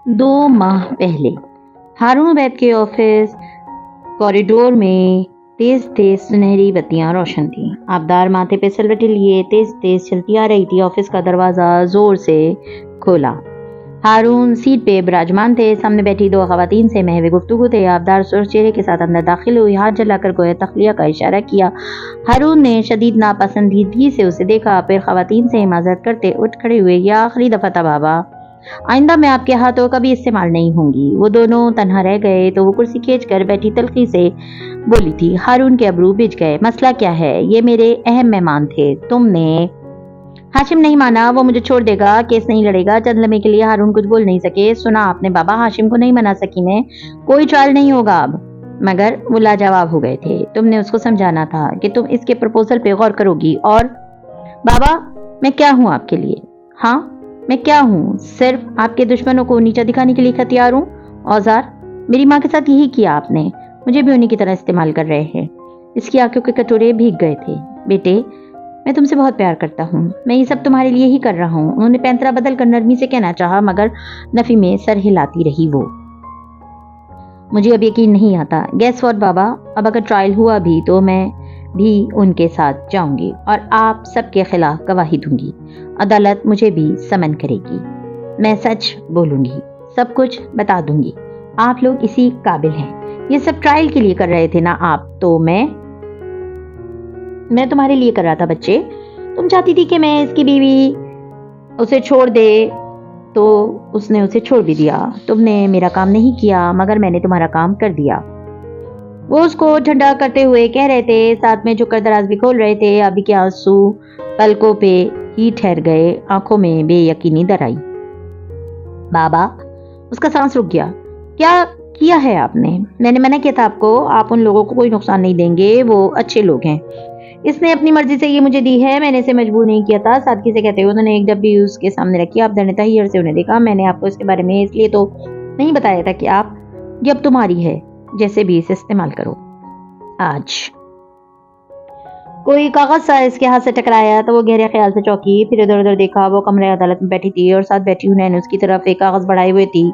2 ماہ پہلے ہارون عبید کے آفس کوریڈور میں تیز تیز سنہری بتیاں روشن تھیں۔ آبدار ماتھے پہ سلوٹے لیے تیز تیز چلتی آ رہی تھی۔ آفس کا دروازہ زور سے کھولا۔ ہارون سیٹ پہ براجمان تھے۔ سامنے بیٹھی 2 خواتین سے محو گفتگو تھے۔ آبدار سرخ چہرے کے ساتھ اندر داخل ہوئی، ہاتھ جلا کر گویا تخلیہ کا اشارہ کیا۔ ہارون نے شدید ناپسندیدگی سے اسے دیکھا، پھر خواتین سے معذرت کرتے اٹھ کھڑے ہوئے۔ یہ آخری دفعہ تھا بابا، آئندہ میں آپ کے ہاتھوں کبھی استعمال نہیں ہوں گی۔ وہ دونوں تنہا رہ گئے تو وہ کرسی کھینچ کر بیٹھی تلخی سے بولی تھی۔ ہارون کے ابرو بھج گئے۔ مسئلہ کیا ہے؟ یہ میرے اہم مہمان تھے، تم نے ہاشم نہیں مانا، وہ مجھے چھوڑ دے گا، کیس نہیں لڑے گا۔ چند لمحے کے لیے ہارون کچھ بول نہیں سکے۔ سنا آپ نے بابا، ہاشم کو نہیں منا سکی میں، کوئی ٹرائل نہیں ہوگا اب۔ مگر وہ لاجواب ہو گئے تھے۔ تم نے اس کو سمجھانا تھا کہ تم اس کے پرپوزل پہ غور کرو گی۔ اور بابا، میں کیا ہوں آپ کے لیے؟ ہاں میں کیا ہوں؟ صرف آپ کے دشمنوں کو نیچا دکھانے کے لیے ہتھیار ہوں، اوزار۔ میری ماں کے ساتھ یہی کیا آپ نے، مجھے بھی انہی کی طرح استعمال کر رہے ہیں۔ اس کی آنکھوں کے کٹورے بھیگ گئے تھے۔ بیٹے، میں تم سے بہت پیار کرتا ہوں، میں یہ سب تمہارے لیے ہی کر رہا ہوں۔ انہوں نے پینترا بدل کر نرمی سے کہنا چاہا، مگر نفی میں سر ہلاتی رہی وہ۔ مجھے اب یقین نہیں آتا۔ گیس واٹ بابا، اب اگر ٹرائل ہوا بھی تو میں بھی ان کے ساتھ جاؤں گی اور آپ سب کے خلاف گواہی دوں گی۔ عدالت مجھے بھی سمن کرے گی۔ میں سچ بولوں گی، سب کچھ بتا دوں گی۔ آپ لوگ اسی قابل ہیں۔ یہ سب ٹرائل کے لیے کر رہے تھے نا آپ؟ تو میں تمہارے لیے کر رہا تھا بچے۔ تم چاہتی تھی کہ میں اس کی بیوی اسے چھوڑ دے تو اس نے اسے چھوڑ بھی دیا۔ تم نے میرا کام نہیں کیا، مگر میں نے تمہارا کام کر دیا۔ وہ اس کو ٹھنڈا کرتے ہوئے کہہ رہے تھے، ساتھ میں جھک کر دراز بھی کھول رہے تھے۔ ابھی کے آنسو پلکوں پہ ہی ٹھہر گئے، آنکھوں میں بے یقینی در آئی۔ بابا، اس کا سانس رک گیا۔ کیا کیا ہے آپ نے؟ میں نے منع کیا تھا آپ کو، آپ ان لوگوں کو کوئی نقصان نہیں دیں گے، وہ اچھے لوگ ہیں۔ اس نے اپنی مرضی سے یہ مجھے دی ہے، میں نے اسے مجبور نہیں کیا تھا۔ سادگی سے کہتے ہوئے انہوں نے ایک ڈبی اس کے سامنے رکھی۔ آبدار نے تحیر سے انہیں دیکھا۔ میں نے آپ کو اس کے بارے میں اس لیے تو نہیں بتایا تھا کہ یہ اب تمہاری ہے، جیسے بھی اسے استعمال کرو۔ آج کوئی کاغذ سا اس کے ہاتھ سے ٹکرایا تو وہ گہرے خیال سے چونکی، پھر ادھر ادھر دیکھا۔ وہ کمرے عدالت میں بیٹھی تھی اور ساتھ بیٹھی حنین اس کی طرف ایک کاغذ بڑھائے ہوئے تھی۔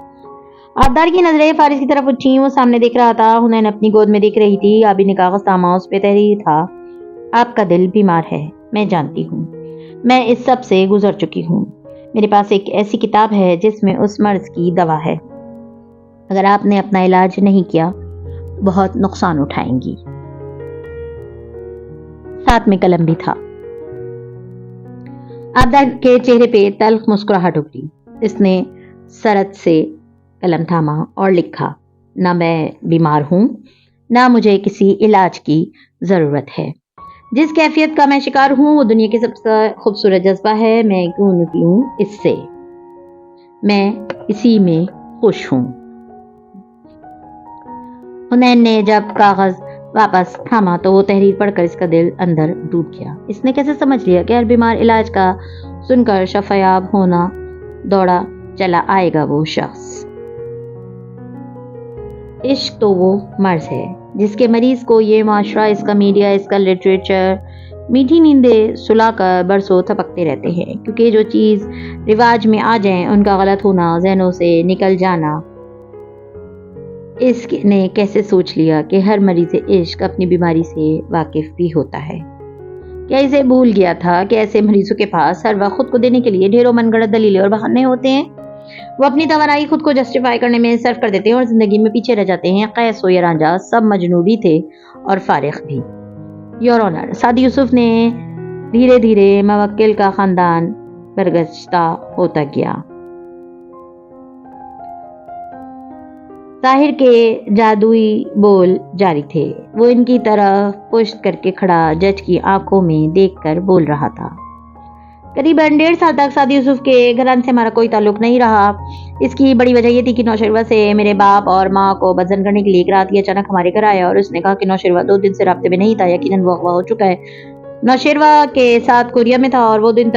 آبدار کی نظریں فارس کی طرف اٹھیں، وہ سامنے دیکھ رہا تھا۔ حنین اپنی گود میں دیکھ رہی تھی۔ آبی نے کاغذ تھاما، اس پہ تحریر تھا، آپ کا دل بیمار ہے، میں جانتی ہوں، میں اس سب سے گزر چکی ہوں۔ میرے پاس ایک ایسی کتاب ہے جس میں اس مرض کی دوا ہے، اگر آپ نے اپنا علاج نہیں کیا بہت نقصان اٹھائیں گی۔ ساتھ میں قلم بھی تھا۔ آبدار کے چہرے پہ تلخ مسکراہٹ ابھری۔ اس نے سرت سے قلم تھاما اور لکھا، نہ میں بیمار ہوں، نہ مجھے کسی علاج کی ضرورت ہے۔ جس کیفیت کا میں شکار ہوں وہ دنیا کی سب سے خوبصورت جذبہ ہے، میں کیوں نکلوں اس سے، میں اسی میں خوش ہوں۔ حنین نے جب کاغذ واپس تھاما تو وہ تحریر پڑھ کر اس کا دل اندر ڈوب گیا۔ اس نے کیسے سمجھ لیا کہ ہر بیمار علاج کا سن کر شفایاب ہونا دوڑا چلا آئے گا وہ شخص۔ عشق تو وہ مرض ہے جس کے مریض کو یہ معاشرہ، اس کا میڈیا، اس کا لٹریچر میٹھی نیندیں سلا کر برسوں تھپکتے رہتے ہیں، کیونکہ جو چیز رواج میں آ جائیں ان کا غلط ہونا، ذہنوں سے نکل جانا۔ اس نے کیسے سوچ لیا کہ ہر مریض عشق اپنی بیماری سے واقف بھی ہوتا ہے؟ کیا اسے بھول گیا تھا کہ ایسے مریضوں کے پاس ہر وقت خود کو دینے کے لیے ڈھیروں من گڑت دلیلیں اور بہانے ہوتے ہیں؟ وہ اپنی توانائی خود کو جسٹیفائی کرنے میں صرف کر دیتے ہیں اور زندگی میں پیچھے رہ جاتے ہیں۔ قیس ہو یا رانجھا، سب مجنوں بھی تھے اور فارغ بھی۔ یور آنر، سعد یوسف نے دھیرے دھیرے موکل کا خاندان برگزشتہ ہوتا گیا۔ طاہر کے جادوئی بول جاری تھے۔ وہ ان کی طرف پشت کر کے کھڑا جج کی آنکھوں میں دیکھ کر بول رہا تھا، قریباً 1.5 سال تک سعد یوسف کے گھرانے سے ہمارا کوئی تعلق نہیں رہا۔ اس کی بڑی وجہ یہ تھی کہ نوشروہ سے میرے باپ اور ماں کو بدزن کرنے کے لیے ایک رات یہ اچانک ہمارے گھر آیا اور اس نے کہا کہ نوشروہ 2 دن سے رابطے میں نہیں تھا، یقیناً وہ اغوا ہو چکا ہے۔ نوشروہ کے ساتھ کوریا میں تھا اور وہ 2 دن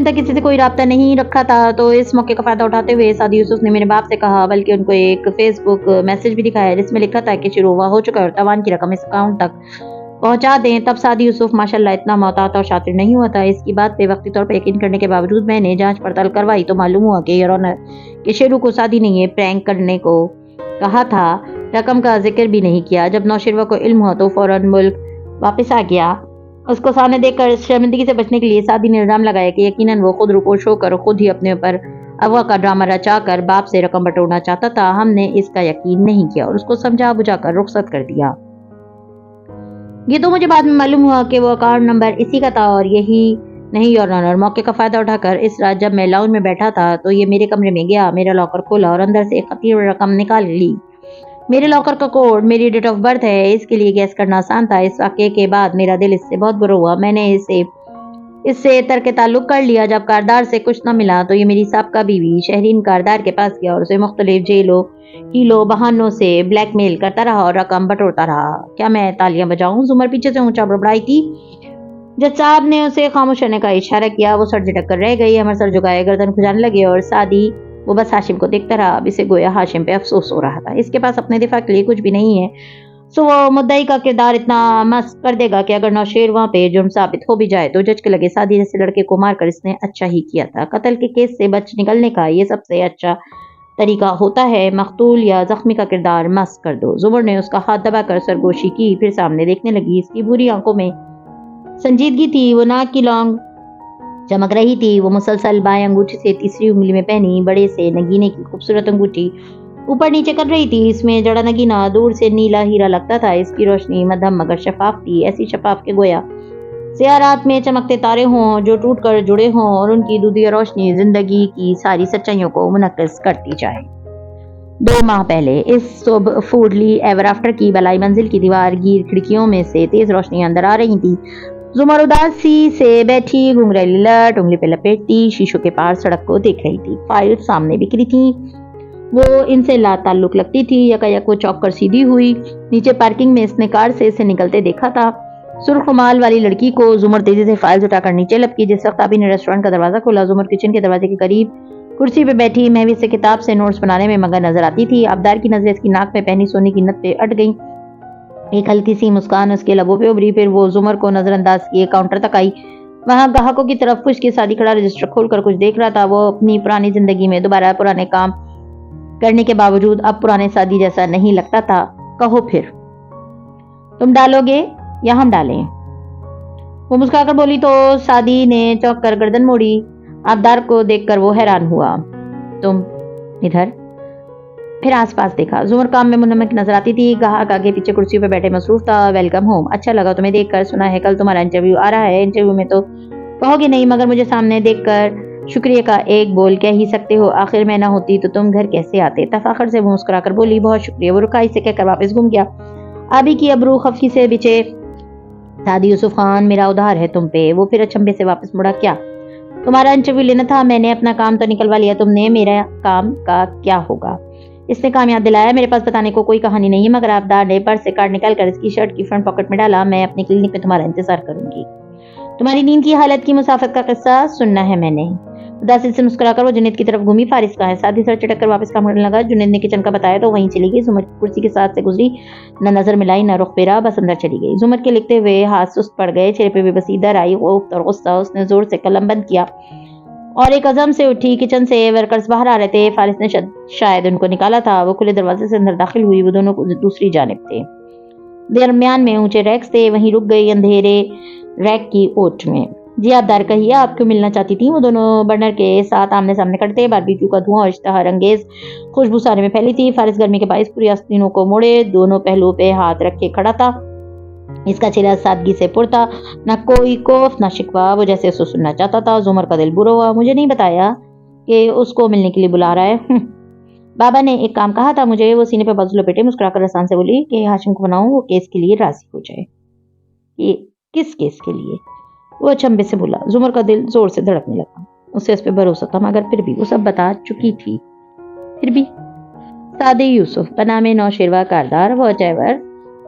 تک کسی سے کوئی رابطہ نہیں رکھا تھا۔ تو اس موقع کا فائدہ اٹھاتے ہوئے سعد یوسف نے میرے باپ سے کہا، بلکہ ان کو ایک فیس بک میسج بھی دکھایا جس میں لکھا تھا کہ شروع ہو چکا ہے اور تاوان کی رقم اس اکاؤنٹ تک پہنچا دیں۔ تب سعد یوسف ماشاءاللہ اتنا محتاط اور شاطر نہیں ہوا تھا۔ اس کی بات پہ وقتی طور پر یقین کرنے کے باوجود میں نے جانچ پڑتال کروائی تو معلوم ہوا کہ یور آنر کہ شیرو کو سعدی نے یہ پرینک کرنے کو کہا تھا۔ رقم کا ذکر بھی نہیں کیا۔ جب نوشیروہ کو علم ہوا تو فوراً ملک واپس آ گیا۔ اس کو سامنے دیکھ کر شرمندگی سے بچنے کے لیے سعدی نے الزام لگایا کہ یقیناً وہ خود روپوش ہو کر خود ہی اپنے اوپر اغوا کا ڈرامہ رچا کر باپ سے رقم بٹورنا چاہتا تھا۔ ہم نے اس کا یقین نہیں کیا اور اس کو سمجھا بجھا کر رخصت کر دیا۔ یہ تو مجھے بعد میں معلوم ہوا کہ وہ اکاؤنٹ نمبر اسی کا تھا اور یہی نہیں یور آنر۔ موقع کا فائدہ اٹھا کر اس رات جب میں لاؤنج میں بیٹھا تھا تو یہ میرے کمرے میں گیا، میرا لاکر کھولا اور اندر سے ایک خطیر رقم نکال لی۔ میرے لاکر کا کوڈ میری ڈیٹ آف برتھ ہے، اس کے لیے گیس کرنا آسان تھا۔ اس واقعے کے بعد میرا دل اس سے بہت برا ہوا۔ میں نے اس سے ترک تعلق کر لیا۔ جب کاردار سے کچھ نہ ملا تو یہ میری سابقہ بیوی شہرین کاردار کے پاس گیا اور اسے مختلف جیلوں ہیلوں بہانوں سے بلیک میل کرتا رہا اور رقم بٹورتا رہا۔ کیا میں تالیاں بجاؤں؟ زمر پیچھے سے اونچا بڑبڑائی تھی۔ جج صاحب نے اسے خاموش رہنے کا اشارہ کیا۔ وہ سر جھٹک کر رہ گئی، ہمر سر جھکائے گردن کھجانے لگے اور سعدی وہ بس ہاشم کو دیکھتا رہا۔ اب اسے گویا ہاشم پہ افسوس ہو رہا تھا۔ اس کے پاس اپنے دفاع کے لیے کچھ بھی نہیں ہے، سو وہ مدعی کا کردار اتنا مست کر دے گا کہ اگر نوشیروہ پہ جرم ثابت ہو بھی جائے تو جج کے لگے سعدی جیسے لڑکے کو مار کر اس نے اچھا ہی کیا تھا۔ قتل کے کیس سے بچ نکلنے کا یہ سب سے اچھا طریقہ ہوتا ہے، مقتول یا زخمی کا کردار مست کر دو۔ زمر نے اس کا ہاتھ دبا کر سرگوشی کی، پھر سامنے دیکھنے لگی۔ اس کی بھوری آنکھوں میں سنجیدگی تھی، وہ ناک کی لونگ چمک رہی تھی۔ وہ مسلسل بائیں انگوٹھی سے تیسری انگلی میں پہنی بڑے سے نگینے کی خوبصورت انگوٹھی اوپر نیچے کر رہی تھی۔ اس میں جڑا نگینہ دور سے نیلا ہیرا لگتا تھا۔ اس کی روشنی مدھم مگر شفاف تھی، ایسی شفاف کہ گویا سیاہ رات میں چمکتے تارے ہوں جو ٹوٹ کر جڑے ہوں اور ان کی دودھیا روشنی زندگی کی ساری سچائیوں کو منعکس کرتی جائے۔ 2 ماہ پہلے اس صبح فوڈلی ایور آفٹر کی بلائی منزل کی دیوار گیر کھڑکیوں میں سے تیز روشنی اندر آ رہی تھی۔ زمر اداسی سے بیٹھی گھنگریلی لٹ انگلی پہ لپیٹتی شیشوں کے پار سڑک کو دیکھ رہی تھی۔ فائل سامنے بکھری تھی، وہ ان سے لا تعلق لگتی تھی۔ یکایک وہ چوک کر سیدھی ہوئی۔ نیچے پارکنگ میں اس نے کار سے اسے نکلتے دیکھا تھا۔ سرخ رومال والی لڑکی کو زمر تیزی سے فائل اٹھا کر نیچے لپکی۔ جس وقت ابھی نے ریسٹورنٹ کا دروازہ کھولا، زمر کچن کے دروازے کے قریب کرسی پہ بیٹھی مہوش سے کتاب سے نوٹس بنانے میں مگن نظر آتی تھی۔ آبدار کی نظریں اس کی ناک میں پہنی سونے کی نت پہ اٹ گئیں۔ ایک ہلکی سی مسکان اس کے لبوں پہ ابھری، پھر وہ زمر کو نظر انداز کیے کاؤنٹر تک آئی۔ وہاں گاہکوں کی طرف خشک سعدی کھڑا رجسٹر کھول کر کچھ دیکھ رہا تھا۔ وہ اپنی پرانی زندگی میں دوبارہ پرانے کام کرنے کے باوجود اب پرانے سعدی جیسا نہیں لگتا تھا۔ کہو پھر، تم ڈالو گے یا ہم ڈالیں؟ وہ مسکرا کر بولی تو سعدی نے چونک کر گردن موڑی۔ آبدار کو دیکھ کر وہ حیران ہوا۔ تم ادھر؟ پھر آس پاس دیکھا۔ زمر کام میں منہمک نظر آتی تھی۔ گاہک آگے پیچھے کرسیوں پہ بیٹھے مصروف تھا۔ ویلکم ہوم، اچھا لگا تمہیں دیکھ کر، سنا ہے کل تمہارا انٹرویو آ رہا ہے۔ انٹرویو میں تو کہو گے نہیں، مگر مجھے سامنے دیکھ کر شکریہ کا ایک بول کہہ ہی سکتے ہو۔ آخر میں نہ ہوتی تو تم گھر کیسے آتے؟ تفاخر سے وہ مسکرا کر بولی بہت شکریہ۔ وہ رکائی سے کہہ کر واپس گھوم گیا۔ آبی کی ابرو خفی سے بچے سعدی یوسف خان، میرا ادھار ہے تم پہ۔ وہ پھر اچنبھے سے واپس مڑا۔ کیا تمہارا انٹرویو لینا تھا؟ میں نے اپنا کام تو نکلوا لیا، تم نے میرا کام کا کیا ہوگا؟ اس نے کام یاد دلایا۔ میرے پاس بتانے کو کوئی کہانی نہیں ہے، مگر آبدار نے پرس سے کارڈ نکال کر اس کی شرٹ کی فرنٹ پاکٹ میں ڈالا۔ میں اپنے کلینک میں تمہارا انتظار کروں گی۔ تمہاری نیند کی حالت کی مسافت کا قصہ سننا ہے میں نے۔ اداسی سے مسکرا کر وہ جنید کی طرف گھومی۔ فارس کہاں ہے؟ سعدی سر چٹک کر واپس کام کرنے لگا۔ جنید نے کچن کا بتایا تو وہیں چلی گئی۔ زمر کرسی کے ساتھ سے گزری، نہ نظر ملائی نہ رخ پھیرا، بس اندر چلی گئی۔ زمر کے لکھتے ہوئے ہاتھ سست پڑ گئے، چہرے پہ بے بسی در آئی، خوف اور غصہ۔ اس نے زور سے قلم بند کیا اور ایک عزم سے اٹھی۔ کچن سے ورکرز باہر آ رہے تھے، فارس نے شاید ان کو نکالا تھا۔ وہ کھلے دروازے سے اندر داخل ہوئی۔ وہ دونوں دوسری جانب تھے، درمیان میں اونچے ریکس تھے، وہیں رک گئی اندھیرے ریک کی اوٹ میں۔ جی آبدار کہیے، آپ کیوں ملنا چاہتی تھیں؟ وہ دونوں برنر کے ساتھ آمنے سامنے کھڑے تھے۔ باربیکیو کا دھواں اور اشتہار انگیز خوشبو سارے میں پھیلی تھی۔ فارس گرمی کے باعث پوری آستینوں کو موڑے دونوں پہلوؤں پہ ہاتھ رکھے کھڑا تھا۔ اس کا چہرہ سادگی سے پر تھا، نہ کوئی کوف نہ شکوہ، وہ جیسے اسے سننا چاہتا تھا۔ زمر کا دل برا ہوا۔ مجھے نہیں بتایا کہ اس کو ملنے کے لیے بلا رہا ہے؟ بابا نے ایک کام کہا تھا مجھے۔ وہ سینے پہ بازو لپیٹے مسکرا کر رسان سے بولی کہ ہاشم کو بناؤں وہ کیس کے لیے راضی ہو جائے۔ یہ کس کیس کے لیے؟ وہ اچنبھے سے بولا۔ زمر کا دل زور سے دھڑکنے لگا۔ اسے اس پہ بھروسہ تھا، مگر پھر بھی وہ سب بتا چکی تھی۔ پھر بھی Saadi Yusuf بنام نوشیروہ Kardar what ever,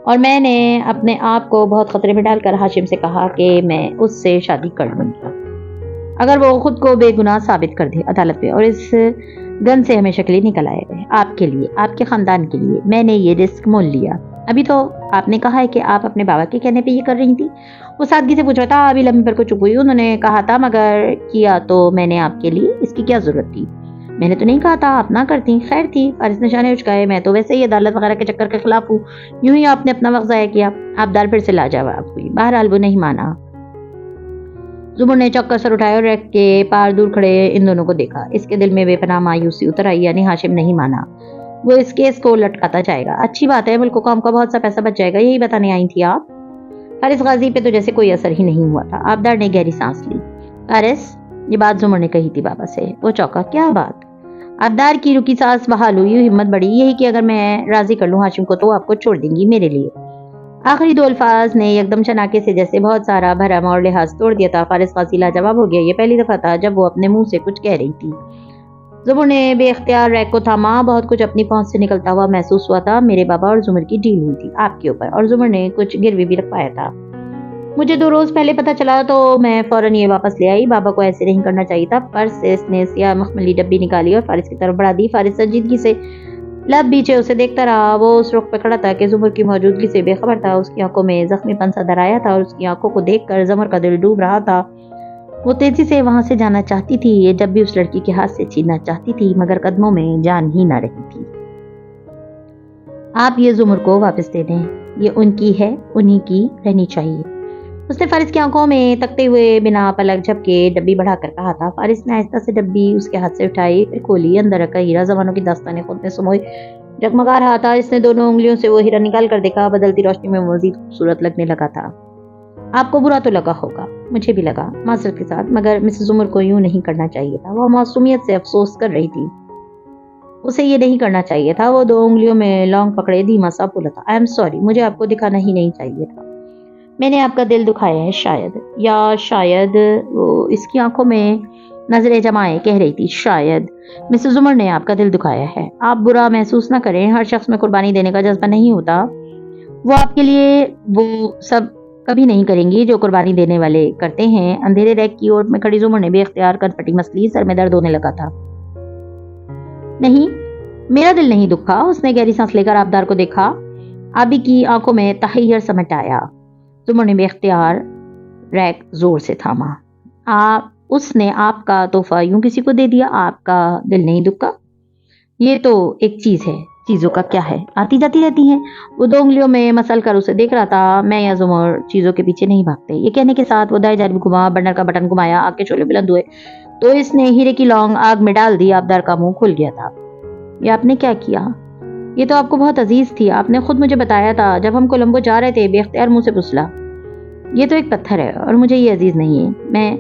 اور میں نے اپنے آپ کو بہت خطرے میں ڈال کر ہاشم سے کہا کہ میں اس سے شادی کر لوں گا اگر وہ خود کو بے گناہ ثابت کر دے عدالت پہ اور اس گن سے ہمیشہ کے لیے نکل آئے گئے۔ آپ کے لیے، آپ کے خاندان کے لیے میں نے یہ رسک مول لیا۔ ابھی تو آپ نے کہا ہے کہ آپ اپنے بابا کے کہنے پہ یہ کر رہی تھی۔ وہ سادگی سے پوچھ رہا تھا۔ ابھی لمبے پر کو چپ ہوئی۔ انہوں نے کہا تھا مگر کیا تو میں نے آپ کے لیے، اس کی کیا ضرورت تھی؟ میں نے تو نہیں کہا تھا آپ نہ کرتی. خیر تھی. فارس نے شانے اچکائے. میں تو ویسے ہی عدالت وغیرہ کے چکر کے خلاف ہوں. یوں ہی آپ نے اپنا وقت ضائع کیا. آبدار پھر سے لاجواب ہوئی. بہرحال وہ نہیں مانا. زمر نے چوک کر سر اٹھایا اور ریک کے پار دور کھڑے ان دونوں کو دیکھا. اس کے دل میں بے پناہ مایوسی اتر آئی. یعنی ہاشم نہیں مانا. وہ اس کیس کو لٹکاتا جائے گا. اچھی بات ہے, ملک و قوم کا بہت سا پیسہ بچ جائے گا. یہی بتانے آئی تھی آپ؟ فارس غازی پہ تو جیسے کوئی اثر ہی نہیں ہوا تھا. آبدار نے گہری سانس لی. فارس, یہ بات زمر نے کہی تھی بابا سے. وہ چوکا. کیا بات؟ آبدار کی رکی سانس بحال ہوئی. یوں ہمت بڑی. یہی کہ اگر میں راضی کر لوں ہاشم کو تو آپ کو چھوڑ دیں گی میرے لیے. آخری دو الفاظ نے یکدم چناکے سے جیسے بہت سارا بھرم اور لحاظ توڑ دیا تھا. فارس غازی لاجواب ہو گیا. یہ پہلی دفعہ تھا جب وہ اپنے منہ سے کچھ کہہ رہی تھی. زمر نے بے اختیار ریک کو تھاما. بہت کچھ اپنی پہنچ سے نکلتا ہوا محسوس ہوا تھا. میرے بابا اور زمر کی ڈیل ہوئی تھی آپ کے اوپر, اور زمر نے کچھ گروی بھی رکھ پایا تھا. مجھے 2 روز پہلے پتا چلا تو میں فوراً یہ واپس لے آئی. بابا کو ایسے نہیں کرنا چاہیے تھا. پرس سے اس نے سیاہ مخملی ڈبی نکالی اور فارس کی طرف بڑھا دی. فارس سنجیدگی سے لب بیچے اسے دیکھتا رہا. وہ اس رخ پہ کھڑا تھا کہ زمر کی موجودگی سے بے خبر تھا. اس کی آنکھوں میں زخمی پن سا درایا تھا اور اس کی آنکھوں کو دیکھ کر زمر کا دل ڈوب رہا تھا. وہ تیزی سے وہاں سے جانا چاہتی تھی. یہ ڈبی اس لڑکی کے ہاتھ سے چھیننا چاہتی تھی مگر قدموں میں جان ہی نہ رہی تھی. آپ یہ زمر کو واپس دے دیں. یہ ان کی ہے, انہی کی رہنی چاہیے. اس نے فارس کی آنکھوں میں تکتے ہوئے بنا پلک جھپکے ڈبی بڑھا کر کہا تھا. فارس نے آہستہ سے ڈبی اس کے ہاتھ سے اٹھائی, پھر کھولی. اندر رکھا ہیرا زمانوں کی داستانیں خود میں سموئے جگمگا رہا تھا. اس نے دونوں انگلیوں سے وہ ہیرا نکال کر دیکھا. بدلتی روشنی میں مزید خوبصورت لگنے لگا تھا. آپ کو برا تو لگا ہوگا, مجھے بھی لگا معذرت کے ساتھ, مگر مسز عمر کو یوں نہیں کرنا چاہیے تھا. وہ معصومیت سے افسوس کر رہی تھی. اسے یہ نہیں کرنا چاہیے تھا. وہ 2 انگلیوں میں لونگ پکڑے دھیما سا بولا تھا. آئی ایم سوری, مجھے آپ کو دکھانا ہی نہیں چاہیے تھا. میں نے آپ کا دل دکھایا ہے شاید, یا شاید. وہ اس کی آنکھوں میں نظریں جمائے کہہ رہی تھی شاید مسز عمر نے آپ کا دل دکھایا ہے. آپ برا محسوس نہ کریں. ہر شخص میں قربانی دینے کا جذبہ نہیں ہوتا. وہ آپ کے لیے وہ سب کبھی نہیں کریں گی جو قربانی دینے والے کرتے ہیں. اندھیرے ریک کی اور میں کھڑی زمر نے بے اختیار کٹپٹی مسلی. سر میں درد ہونے لگا تھا. نہیں, میرا دل نہیں دکھا. اس نے گہری سانس لے کر آبدار کو دیکھا. آبی کی آنکھوں میں تحیر سمٹ آیا. زمر نے بے اختیار ریک زور سے تھاما. اس نے آپ کا تحفہ یوں کسی کو دے دیا. آپ کا دل نہیں دکھا. یہ تو ایک چیز ہے. چیزوں کا کیا ہے, آتی جاتی رہتی ہیں. وہ 2 انگلیوں میں مسل کر اسے دیکھ رہا تھا. میں یا زمر چیزوں کے پیچھے نہیں بھاگتے. یہ کہنے کے ساتھ وہ دائیں جانب گھما. برنر کا بٹن گھمایا. آگ کے شعلے بلند ہوئے تو اس نے ہیرے کی لونگ آگ میں ڈال دی. آبدار کا منہ کھل گیا تھا. یہ آپ نے کیا کیا؟ یہ تو آپ کو بہت عزیز تھی. آپ نے خود مجھے بتایا تھا جب ہم کولمبو جا رہے تھے. بے اختیار منہ سے پھسلا. یہ تو ایک پتھر ہے اور مجھے یہ عزیز نہیں ہے. میں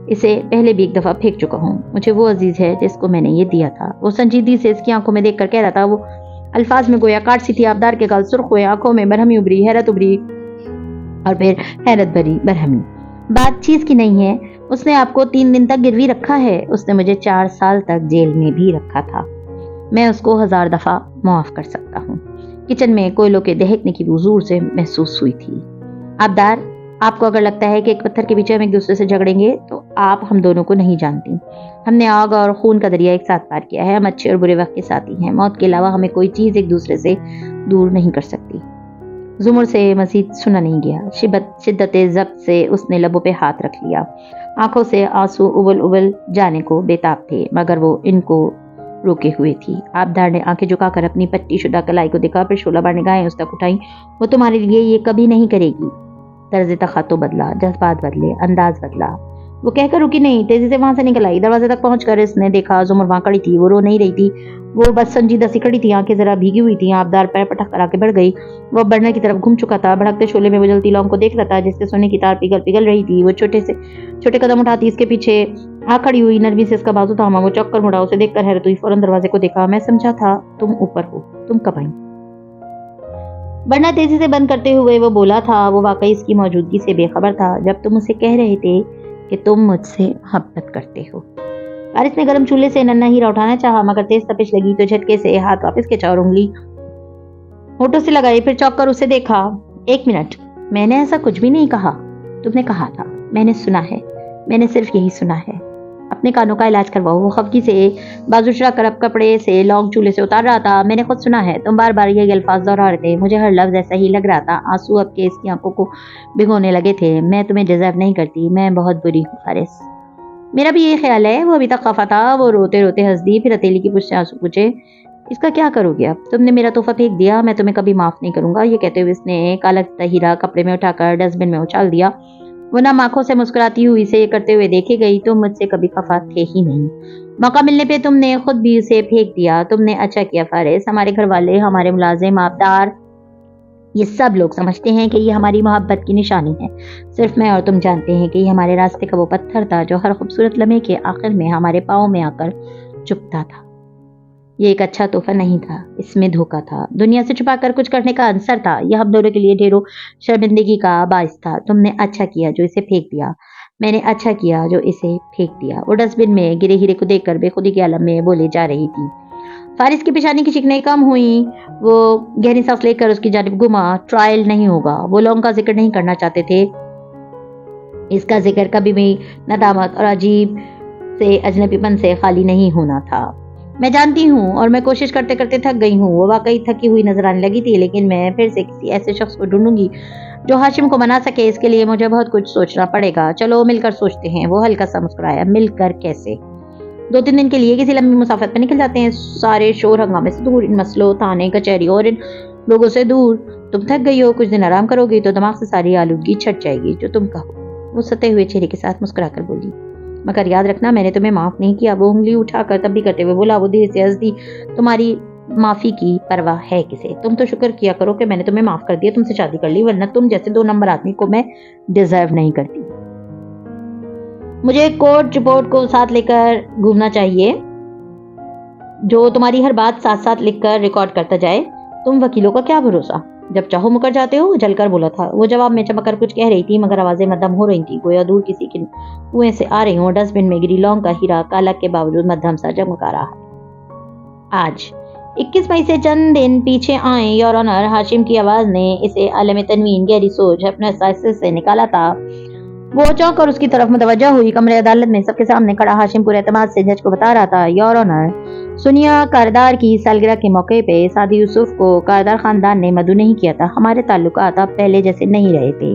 اسے پہلے بھی ایک دفعہ پھینک چکا ہوں. مجھے وہ عزیز ہے جس کو میں نے یہ دیا تھا. وہ سنجیدگی سے اس کی آنکھوں میں دیکھ کر کہہ رہا تھا. وہ الفاظ میں گویا کاٹ سی تھی. آبدار کے گال سرخ ہوئے. آنکھوں میں برہمی ابری, حیرت ابری اور پھر حیرت بھری برہمی. بات چیز کی نہیں ہے. اس نے آپ کو 3 دن تک گروی رکھا ہے. اس نے مجھے 4 سال تک جیل میں بھی رکھا تھا. میں اس کو 1000 دفعہ معاف کر سکتا ہوں. کچن میں کوئلوں کے دہکنے کی بھی زور سے محسوس ہوئی تھی. آبدار, آپ کو اگر لگتا ہے کہ ایک پتھر کے پیچھے ہم ایک دوسرے سے جھگڑیں گے تو آپ ہم دونوں کو نہیں جانتی. ہم نے آگ اور خون کا دریا ایک ساتھ پار کیا ہے. ہم اچھے اور برے وقت کے ساتھی ہیں. موت کے علاوہ ہمیں کوئی چیز ایک دوسرے سے دور نہیں کر سکتی. زمر سے مزید سنا نہیں گیا. شدت ضبط سے اس نے لبوں پہ ہاتھ رکھ لیا. آنکھوں سے آنسو ابل جانے کو بےتاب تھے مگر وہ ان کو روکے ہوئے تھی. آبدار نے آنکھیں جھکا کر اپنی پٹی شدہ کلائی کو دیکھا. پھر شعلہ بار نگاہیں اس تک اٹھائیں. وہ تمہارے لیے یہ کبھی نہیں کرے گی. طرز تخاطب بدلا, جذبات بدلے, انداز بدلا. وہ کہہ کر رکی نہیں, تیزی سے وہاں سے نکل آئی. دروازے تک پہنچ کر اس نے دیکھا زمر وہاں کھڑی تھی. وہ رو نہیں رہی تھی. وہ بس سنجیدہ سی کھڑی تھی. آنکھیں ذرا بھیگی ہوئی تھیں. آبدار پیر پٹک کر آگے بڑھ گئی. وہ برنر کی طرف گھوم چکا تھا. بھڑکتے شعلے میں وہ جلتی لونگ کو دیکھ رہا تھا جس سے سونے کی تار پگھل رہی تھی. وہ چھوٹے قدم اٹھاتی اس کے پیچھے آ کھڑی ہوئی. نرمی سے اس کا بازو تھاما. وہ چوک کر مڑا. اسے دیکھ کر حیرت ہوئی. فوراً دروازے کو دیکھا. میں سمجھا تھا تم اوپر ہو. تم کب آئی؟ برنر تیزی سے بند کرتے ہوئے وہ بولا تھا. وہ واقعی اس کی موجودگی سے بے خبر تھا جب تم اسے کہہ رہے تھے کہ تم مجھ سے محبت کرتے ہو. فارس نے گرم چولہے سے ننھا ہیرا اٹھانا چاہا مگر تیز تپش لگی تو جھٹکے سے ہاتھ واپس کھینچا اور انگلی ہونٹوں سے لگائی. پھر چوک کر اسے دیکھا. 1 منٹ, میں نے ایسا کچھ بھی نہیں کہا. تم نے کہا تھا. میں نے سنا ہے. میں نے صرف یہی سنا ہے. اپنے کانوں کا علاج کرواؤ. وہ خفگی سے بازو چڑھا کر اب کپڑے سے لونگ چولہے سے اتار رہا تھا. میں نے خود سنا ہے. تم بار بار یہ الفاظ دہرا رہے تھے. مجھے ہر لفظ ایسا ہی لگ رہا تھا. آنسو اب کے اس کی آنکھوں کو بھگونے لگے تھے. میں تمہیں ڈیزرو نہیں کرتی. میں بہت بری ہوں فارس. میرا بھی یہ خیال ہے. وہ ابھی تک خفا تھا. وہ روتے روتے ہنس دی. پھر ہتھیلی کی پشت سے آنسو پوچھے. اس کا کیا کرو گے اب؟ تم نے میرا تحفہ پھینک دیا. میں تمہیں کبھی معاف نہیں کروں گا. یہ کہتے ہوئے اس نے کالا ہیرا کپڑے میں اٹھا کر ڈسٹ بن میں اچھال دیا. وہ نم آنکھوں سے مسکراتی ہوئی اسے یہ کرتے ہوئے دیکھے گئی. تم مجھ سے کبھی خفا تھے ہی نہیں. موقع ملنے پہ تم نے خود بھی اسے پھینک دیا. تم نے اچھا کیا فارس. ہمارے گھر والے، ہمارے ملازم، آبدار، یہ سب لوگ سمجھتے ہیں کہ یہ ہماری محبت کی نشانی ہے. صرف میں اور تم جانتے ہیں کہ یہ ہمارے راستے کا وہ پتھر تھا جو ہر خوبصورت لمحے کے آخر میں ہمارے پاؤں میں آ کر چپتا تھا. یہ ایک اچھا تحفہ نہیں تھا. اس میں دھوکہ تھا. دنیا سے چھپا کر کچھ کرنے کا عنصر تھا. یہ ہم دونوں کے لیے ڈھیروں شرمندگی کا باعث تھا. تم نے اچھا کیا جو اسے پھینک دیا. میں نے اچھا کیا جو اسے پھینک دیا. وہ ڈسٹ بن میں گرے ہیرے کو دیکھ کر بے خودی کے عالم میں بولے جا رہی تھی. فارس کی پیشانی کی شکنیں کم ہوئیں. وہ گہری سانس لے کر اس کی جانب گھما. ٹرائل نہیں ہوگا. وہ لونگ کا ذکر نہیں کرنا چاہتے تھے. اس کا ذکر کبھی بھی ندامت اور عجیب سے اجنبی پن سے خالی نہیں ہونا تھا. میں جانتی ہوں اور میں کوشش کرتے کرتے تھک گئی ہوں. وہ واقعی تھکی ہوئی نظر آنے لگی تھی. لیکن میں پھر سے کسی ایسے شخص کو ڈھونڈوں گی جو ہاشم کو منا سکے. اس کے لیے مجھے بہت کچھ سوچنا پڑے گا. چلو مل کر سوچتے ہیں. وہ ہلکا سا مسکرایا. مل کر کیسے؟ 2-3 دن کے لیے کسی لمبی مسافت پہ نکل جاتے ہیں. سارے شور ہنگامے سے دور، ان مسئلوں، تانے، کچہریوں اور ان لوگوں سے دور. تم تھک گئی ہو. کچھ دن آرام کرو گی تو دماغ سے ساری آلودگی چھٹ جائے گی. جو تم کہو. وہ ستے ہوئے چہرے کے ساتھ مسکرا کر بولی. مگر یاد رکھنا میں نے تمہیں معاف نہیں کیا. وہ انگلی اٹھا کر تب بھی کرتے ہوئے بولا. وہ دیر سے ہنس دی. تمہاری معافی کی پرواہ ہے کسے؟ تم تو شکر کیا کرو کہ میں نے تمہیں معاف کر دیا، تم سے شادی کر لی، ورنہ تم جیسے 2 نمبر آدمی کو میں ڈیزرو نہیں کرتی. مجھے کورٹ رپورٹ کو ساتھ لے کر گھومنا چاہیے جو تمہاری ہر بات ساتھ ساتھ لکھ کر ریکارڈ کرتا جائے. تم وکیلوں کا کیا بھروسہ؟ جب چاہو مکر جاتے ہو. جل کر بولا تھا. وہ جواب میں چمک کر کچھ کہہ رہی تھی مگر آوازیں مدھم ہو رہی تھی. گویا دور کسی کے کنویں سے آ رہی ہوں. ڈسٹ بن میں گری لونگ کا ہیرا کالا کے باوجود مدھم سا چمکا رہا. آج 21 مئی سے چند دن پیچھے آئیں یور آنر. ہاشم کی آواز نے اسے عالم تنوین، گہری سوچ، اپنے احساس سے نکالا تھا. وہ چونک کر اس کی طرف متوجہ ہوئی. کمرے عدالت میں سب کے سامنے کھڑا ہاشم پورے اعتماد سے جج کو بتا رہا تھا. یور آنر، سونیا کاردار کی سالگرہ کے موقع پہ سعدی یوسف کو کاردار خاندان نے مدعو نہیں کیا تھا. ہمارے تعلقات اب پہلے جیسے نہیں رہے تھے.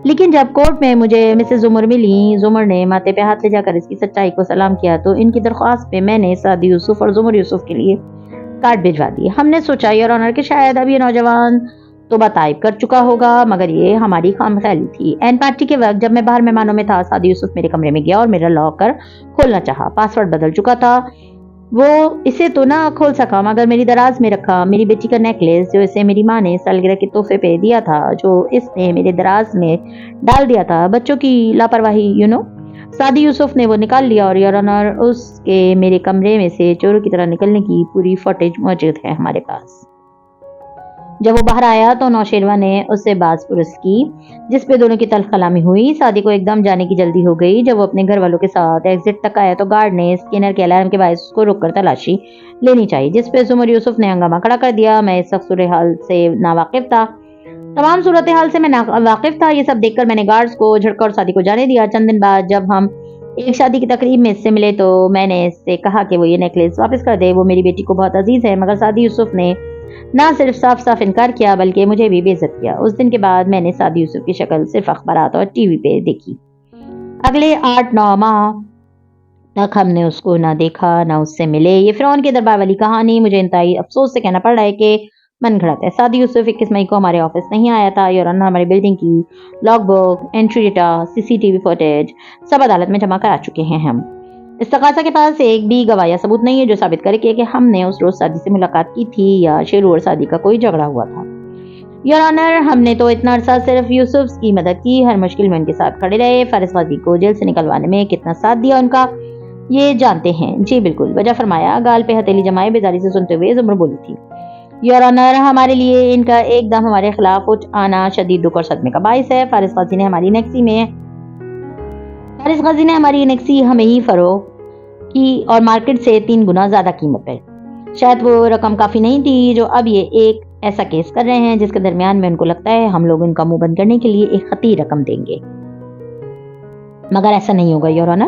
لیکن جب کورٹ میں مجھے مسز زمر ملی، زمر نے ماتھے پہ ہاتھ لے جا کر اس کی سچائی کو سلام کیا تو ان کی درخواست پہ میں نے سعدی یوسف اور زمر یوسف کے لیے کارڈ بھجوا دیے. ہم نے سوچا یور آنر کہ شاید اب یہ نوجوان توبہ طائب کر چکا ہوگا، مگر یہ ہماری خام خیالی تھی. این پارٹی کے وقت جب میں باہر مہمانوں میں تھا، سعدی یوسف میرے کمرے میں گیا اور میرا لاکر کھولنا چاہا. پاسورڈ بدل چکا تھا. وہ اسے تو نہ کھول سکا مگر میری دراز میں رکھا میری بیٹی کا نیکلیس جو اسے میری ماں نے سالگرہ کے تحفے پہ دیا تھا، جو اس نے میرے دراز میں ڈال دیا تھا. بچوں کی لاپرواہی سعدی یوسف نے وہ نکال لیا اور یور آنر اس کے میرے کمرے میں سے چوروں کی طرح نکلنے کی پوری فوٹیج موجود ہے ہمارے پاس. جب وہ باہر آیا تو نوشیروہ نے اس سے باز پرس کی جس پہ دونوں کی تلخ کلامی ہوئی. سعدی کو ایک دم جانے کی جلدی ہو گئی. جب وہ اپنے گھر والوں کے ساتھ ایگزٹ تک آیا تو گارڈ نے اسکینر کے الارم کے باعث اس کو روک کر تلاشی لینی چاہیے، جس پہ زمر یوسف نے ہنگامہ کھڑا کر دیا. میں اس سخت صورتحال سے ناواقف تھا. تمام صورتحال سے میں ناواقف تھا. یہ سب دیکھ کر میں نے گارڈز کو جھڑکا اور سعدی کو جانے دیا. چند دن بعد جب ہم ایک شادی کی تقریب میں اس سے ملے تو میں نے اس سے کہا کہ وہ یہ نیکلیس واپس کر دے. وہ میری بیٹی کو بہت عزیز ہے. مگر سعدی یوسف نے نہ صرف صاف صاف انکار کیا بلکہ مجھے بھی بے عزت کیا. اس دن کے بعد میں نے سعدی یوسف کی شکل صرف اخبارات اور ٹی وی پہ دیکھی. اگلے 8-9 ماہ تک ہم نے اس کو نہ دیکھا نہ اس سے ملے. یہ فرعون کے دربار والی کہانی. مجھے انتہائی افسوس سے کہنا پڑ رہا ہے کہ من گھڑت ہے. سعدی یوسف 21 مئی کو ہمارے آفس نہیں آیا تھا. یور آنر، ہماری بلڈنگ کی log book, entry data, CCTV footage سب عدالت میں جمع کرا چکے ہیں. ہم استغاثہ کے پاس ایک بھی گواہ یا ثبوت نہیں ہے جو ثابت کرے کہ ہم نے اس روز سعدی سے ملاقات کی تھی یا شیرو اور سعدی کا کوئی جھگڑا ہوا تھا. یور آنر، ہم نے تو اتنا عرصہ صرف یوسف کی مدد کی. ہر مشکل میں ان کے ساتھ کھڑے رہے. فارس غازی کو جیل سے نکلوانے میں کتنا ساتھ دیا ان کا یہ جانتے ہیں. جی بالکل، وجہ فرمایا. گال پہ ہتھیلی جمائے بیزاری سے سنتے ہوئے زمر بولی تھی. یور آنر، ہمارے لیے ان کا ایک دم ہمارے خلاف اٹھ آنا شدید دکھ اور صدمے کا باعث ہے. فارس غازی نے ہماری نیکسی ہمیں ہی فروخت کی اور مارکیٹ سے 3 گنا زیادہ قیمت پہ. شاید وہ رقم کافی نہیں تھی جو اب یہ ایک ایسا کیس کر رہے ہیں جس کے درمیان میں ان کو لگتا ہے ہم لوگ ان کا منہ بند کرنے کے لیے ایک خطی رقم دیں گے. مگر ایسا نہیں ہوگا یور آنر.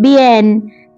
BN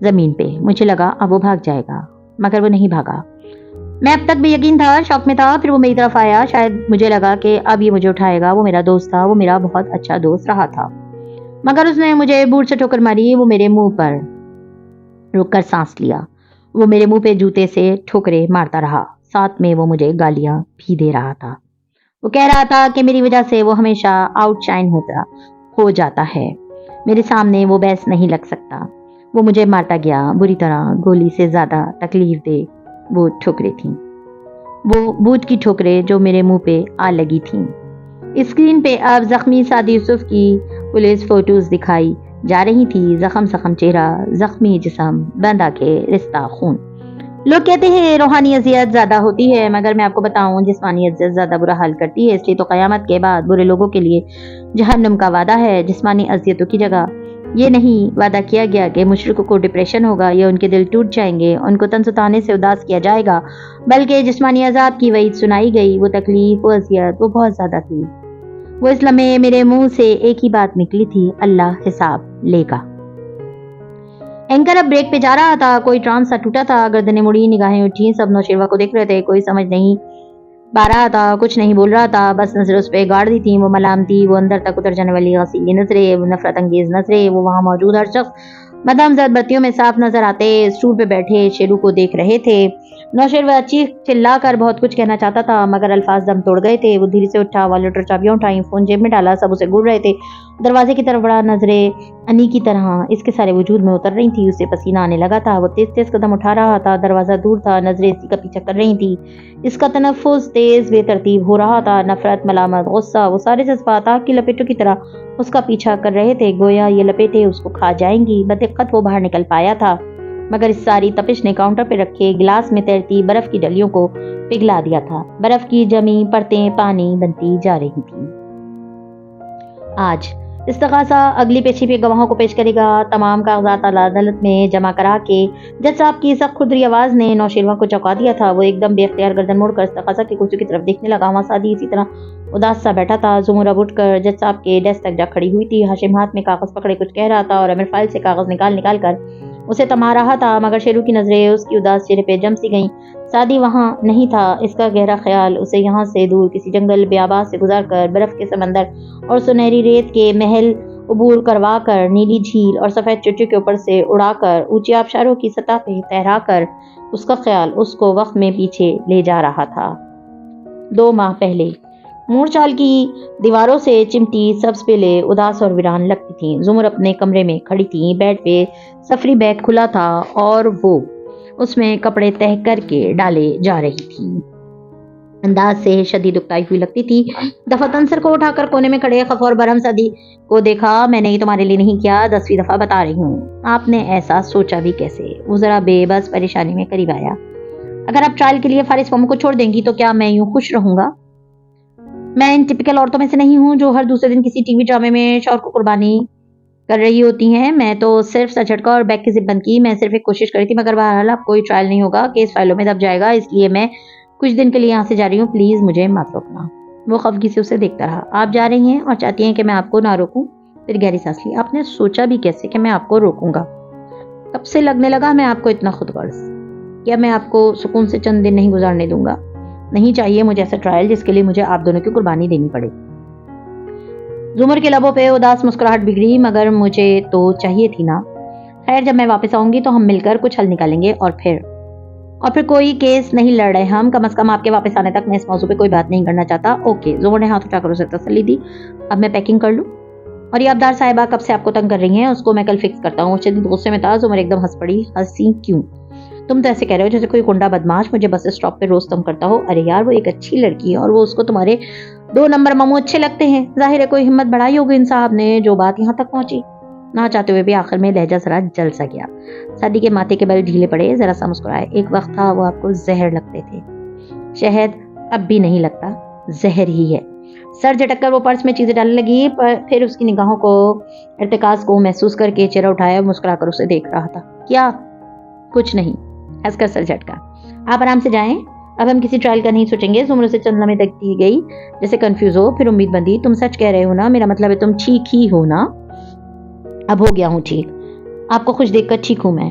زمین پہ. مجھے لگا اب وہ بھاگ جائے گا، مگر وہ نہیں بھاگا. میں اب تک بے یقین تھا، شوق میں تھا. پھر وہ میری طرف آیا. شاید مجھے لگا کہ اب یہ مجھے اٹھائے گا. وہ میرا دوست تھا، وہ میرا بہت اچھا دوست رہا تھا، مگر اس نے مجھے بوٹ سے ٹھوکر ماری. وہ میرے منہ پر رک کر سانس لیا. وہ میرے منہ پہ جوتے سے ٹھوکریں مارتا رہا، ساتھ میں وہ مجھے گالیاں بھی دے رہا تھا. وہ کہہ رہا تھا کہ میری وجہ سے وہ ہمیشہ آؤٹ شائن ہو جاتا ہے، میرے سامنے وہ بحث نہیں لگ سکتا. وہ مجھے مارتا گیا بری طرح. گولی سے زیادہ تکلیف دہ وہ ٹھوکریں تھیں، وہ بوٹ کی ٹھوکریں جو میرے منہ پہ آ لگی تھیں. اسکرین پہ اب زخمی سعد یوسف کی پولیس فوٹوز دکھائی جا رہی تھی. زخم چہرہ، زخمی جسم، بند آنکھیں، رشتہ خون. لوگ کہتے ہیں روحانی اذیت زیادہ ہوتی ہے، مگر میں آپ کو بتاؤں جسمانی اذیت زیادہ برا حال کرتی ہے. اس لیے تو قیامت کے بعد برے لوگوں کے لیے جہنم کا وعدہ ہے. جسمانی اذیتوں کی جگہ یہ نہیں وعدہ کیا گیا کہ مشرکوں کو ڈپریشن ہوگا یا ان کے دل ٹوٹ جائیں گے، ان کو تن ستانے سے اداس کیا جائے گا، بلکہ جسمانی عذاب کی وعید سنائی گئی. وہ تکلیف، وہ اذیت، وہ بہت زیادہ تھی. وہ اس لمحے میرے منہ سے ایک ہی بات نکلی تھی، اللہ حساب لے گا. اینکر اب بریک پہ جا رہا تھا. کوئی ٹرانس سا ٹوٹا تھا. گردنیں مڑی، نگاہیں اٹھی. سب نوشیروہ کو دیکھ رہے تھے. کوئی سمجھ نہیں پا رہا تھا، کچھ نہیں بول رہا تھا، بس نظر اس پہ گاڑ دی تھی. وہ ملامتی، وہ اندر تک اتر جانے والی غسیلی نظریں، وہ نفرت انگیز نظریں. وہ وہاں موجود ہر شخص مدھم زد بتیوں میں صاف نظر آتے اسٹول پہ بیٹھے شیرو کو دیکھ رہے تھے. نوشیروہ چیخ چلا کر بہت کچھ کہنا چاہتا تھا، مگر الفاظ دم توڑ گئے تھے. وہ دھیرے سے اٹھا، والیٹ اور چابیاں اٹھائیں، فون جیب میں ڈالا. سب اسے گھور رہے تھے. دروازے کی طرف بڑا. نظریں انی کی طرح اس کے سارے وجود میں اتر رہی تھی. اسے پسینہ آنے لگا تھا. وہ تیز تیز قدم اٹھا رہا تھا. دروازہ دور تھا. نظریں اسی کا پیچھا کر رہی تھی. اس کا تنفس تیز بے ترتیب ہو رہا تھا. نفرت، ملامت، غصہ، وہ سارے جذبات آگ کی لپیٹوں کی طرح اس کا پیچھا کر رہے تھے. گویا یہ لپیٹیں اس کو کھا جائیں گی. بدقت وہ باہر نکل پایا تھا، مگر اس ساری تپش نے کاؤنٹر پہ رکھے گلاس میں تیرتی برف کی ڈلیوں کو پگھلا دیا تھا. برف کی جمی پرتیں پانی بنتی جا رہی تھیں. آج استغاثہ اگلی پیشی پہ گواہوں کو پیش کرے گا. تمام کاغذات عدالت میں جمع کرا کے جج صاحب کی سخت خدری آواز نے نوشیروہ کو چونکا دیا تھا. وہ ایک دم بے اختیار گردن موڑ کر استغاثہ کی کرسی کی طرف دیکھنے لگا. وہاں سعدی اسی طرح اداس سا بیٹھا تھا. زمر اب اٹھ کر جج صاحب کے ڈیسک تک جا کھڑی ہوئی تھی. ہاشم ہاتھ میں کاغذ پکڑے کچھ کہہ رہا تھا اور امیر فائل سے کاغذ نکال کر اسے تما رہا تھا، مگر شیرو کی نظریں اس کی اداس چہرے پہ جم سی گئیں. سعدی وہاں نہیں تھا. اس کا گہرا خیال اسے یہاں سے دور کسی جنگل بیاباں سے گزار کر، برف کے سمندر اور سنہری ریت کے محل عبور کروا کر، نیلی جھیل اور سفید چٹیوں کے اوپر سے اڑا کر، اونچی آبشاروں کی سطح پہ تہرا کر، اس کا خیال اس کو وقت میں پیچھے لے جا رہا تھا. 2 ماہ پہلے مورچال کی دیواروں سے چمٹی سبز بیلیں اداس اور ویران لگتی تھیں. زمر اپنے کمرے میں کھڑی تھی. بیڈ پہ سفری بیگ کھلا تھا اور وہ اس میں کپڑے تہہ کر کے ڈالے جا رہی تھی. انداز سے شدید اکتائی ہوئی لگتی تھی. دفعتاً سر کو اٹھا کر کونے میں کھڑے خفا اور برہم سعدی کو دیکھا. میں نے یہ تمہارے لیے نہیں کیا، 10ویں دفعہ بتا رہی ہوں. آپ نے ایسا سوچا بھی کیسے؟ وہ ذرا بے بس پریشانی میں قریب آیا. اگر آپ ٹرائل کے لیے فارس فارم کو چھوڑ دیں گی تو کیا میں یوں خوش رہوں گا؟ میں ان ٹپیکل عورتوں میں سے نہیں ہوں جو ہر دوسرے دن کسی ٹی وی ڈرامے میں شوہر کو قربانی کر رہی ہوتی ہیں. میں تو صرف سر جھٹکا اور بیگ کی زپ بند کی. میں صرف ایک کوشش کری تھی، مگر بہرحال اب کوئی ٹرائل نہیں ہوگا. کیس فائلوں میں دب جائے گا، اس لیے میں کچھ دن کے لیے یہاں سے جا رہی ہوں. پلیز مجھے مت روکنا. وہ خفگی سے اسے دیکھتا رہا. آپ جا رہی ہیں اور چاہتی ہیں کہ میں آپ کو نہ روکوں؟ پھر گہری سانس لی. آپ نے سوچا بھی کیسے کہ میں آپ کو روکوں گا؟ کب سے لگنے لگا میں آپ کو اتنا خود غرض؟ کیا میں آپ کو سکون سے چند دن نہیں گزارنے دوں گا؟ نہیں چاہیے مجھے ایسا ٹرائل جس کے لیے مجھے آپ دونوں کی قربانی دینی پڑے. زمر کے لبوں پہ اداس مسکراہٹ بگڑی. مگر مجھے تو چاہیے تھی نا. خیر، جب میں واپس آؤں گی تو ہم مل کر کچھ حل نکالیں گے. اور پھر کوئی کیس نہیں لڑ رہے ہم. کم از کم آپ کے واپس آنے تک میں اس موضوع پہ کوئی بات نہیں کرنا چاہتا. اوکے. زمر نے ہاتھ اٹھا کر اسے تسلی دی. اب میں پیکنگ کر لوں؟ اور یہ آبدار صاحبہ کب سے آپ کو تنگ کر رہی ہیں؟ اس کو میں کل فکس کرتا ہوں. شدید غصے میں تھا. زمر ایک دم ہنس پڑی. ہنسی کیوں؟ تم تو ایسے کہہ رہے ہو جیسے کوئی گنڈا بدماش مجھے بس اسٹاپ پہ روز تنگ کرتا ہو. ارے یار، وہ ایک اچھی لڑکی ہے اور وہ اس کو تمہارے 2 نمبر ماموں اچھے لگتے ہیں. ظاہر ہے کوئی ہمت بڑھائی ہوگی ان صاحب نے جو بات یہاں تک پہنچی. نہ چاہتے ہوئے بھی آخر میں لہجہ ذرا جل سا گیا. سعدی کے ماتھے کے بل ڈھیلے پڑے. ذرا سا مسکرائے. ایک وقت تھا وہ آپ کو زہر لگتے تھے. شہد اب بھی نہیں لگتا، زہر ہی ہے. سر جھٹک کر وہ پرس میں چیزیں ڈالنے لگی. پھر اس کی نگاہوں کو ارتکاز کو محسوس کر کے چہرہ اٹھایا. مسکرا کر اسے دیکھ رہا تھا. کیا؟ کچھ نہیں. ہنس کر سر جھٹکا. آپ آرام سے جائیں. اب ہم کسی ٹرائل کا نہیں سوچیں گے. زمر سے چند لمحے دیکھتی گئی جیسے کنفیوز ہو. پھر امید بندی. تم سچ کہہ رہے ہو نا؟ میرا مطلب ہے تم ٹھیک ہی ہو نا؟ اب ہو گیا ہوں ٹھیک. آپ کو خوش دیکھ کر ٹھیک ہوں میں.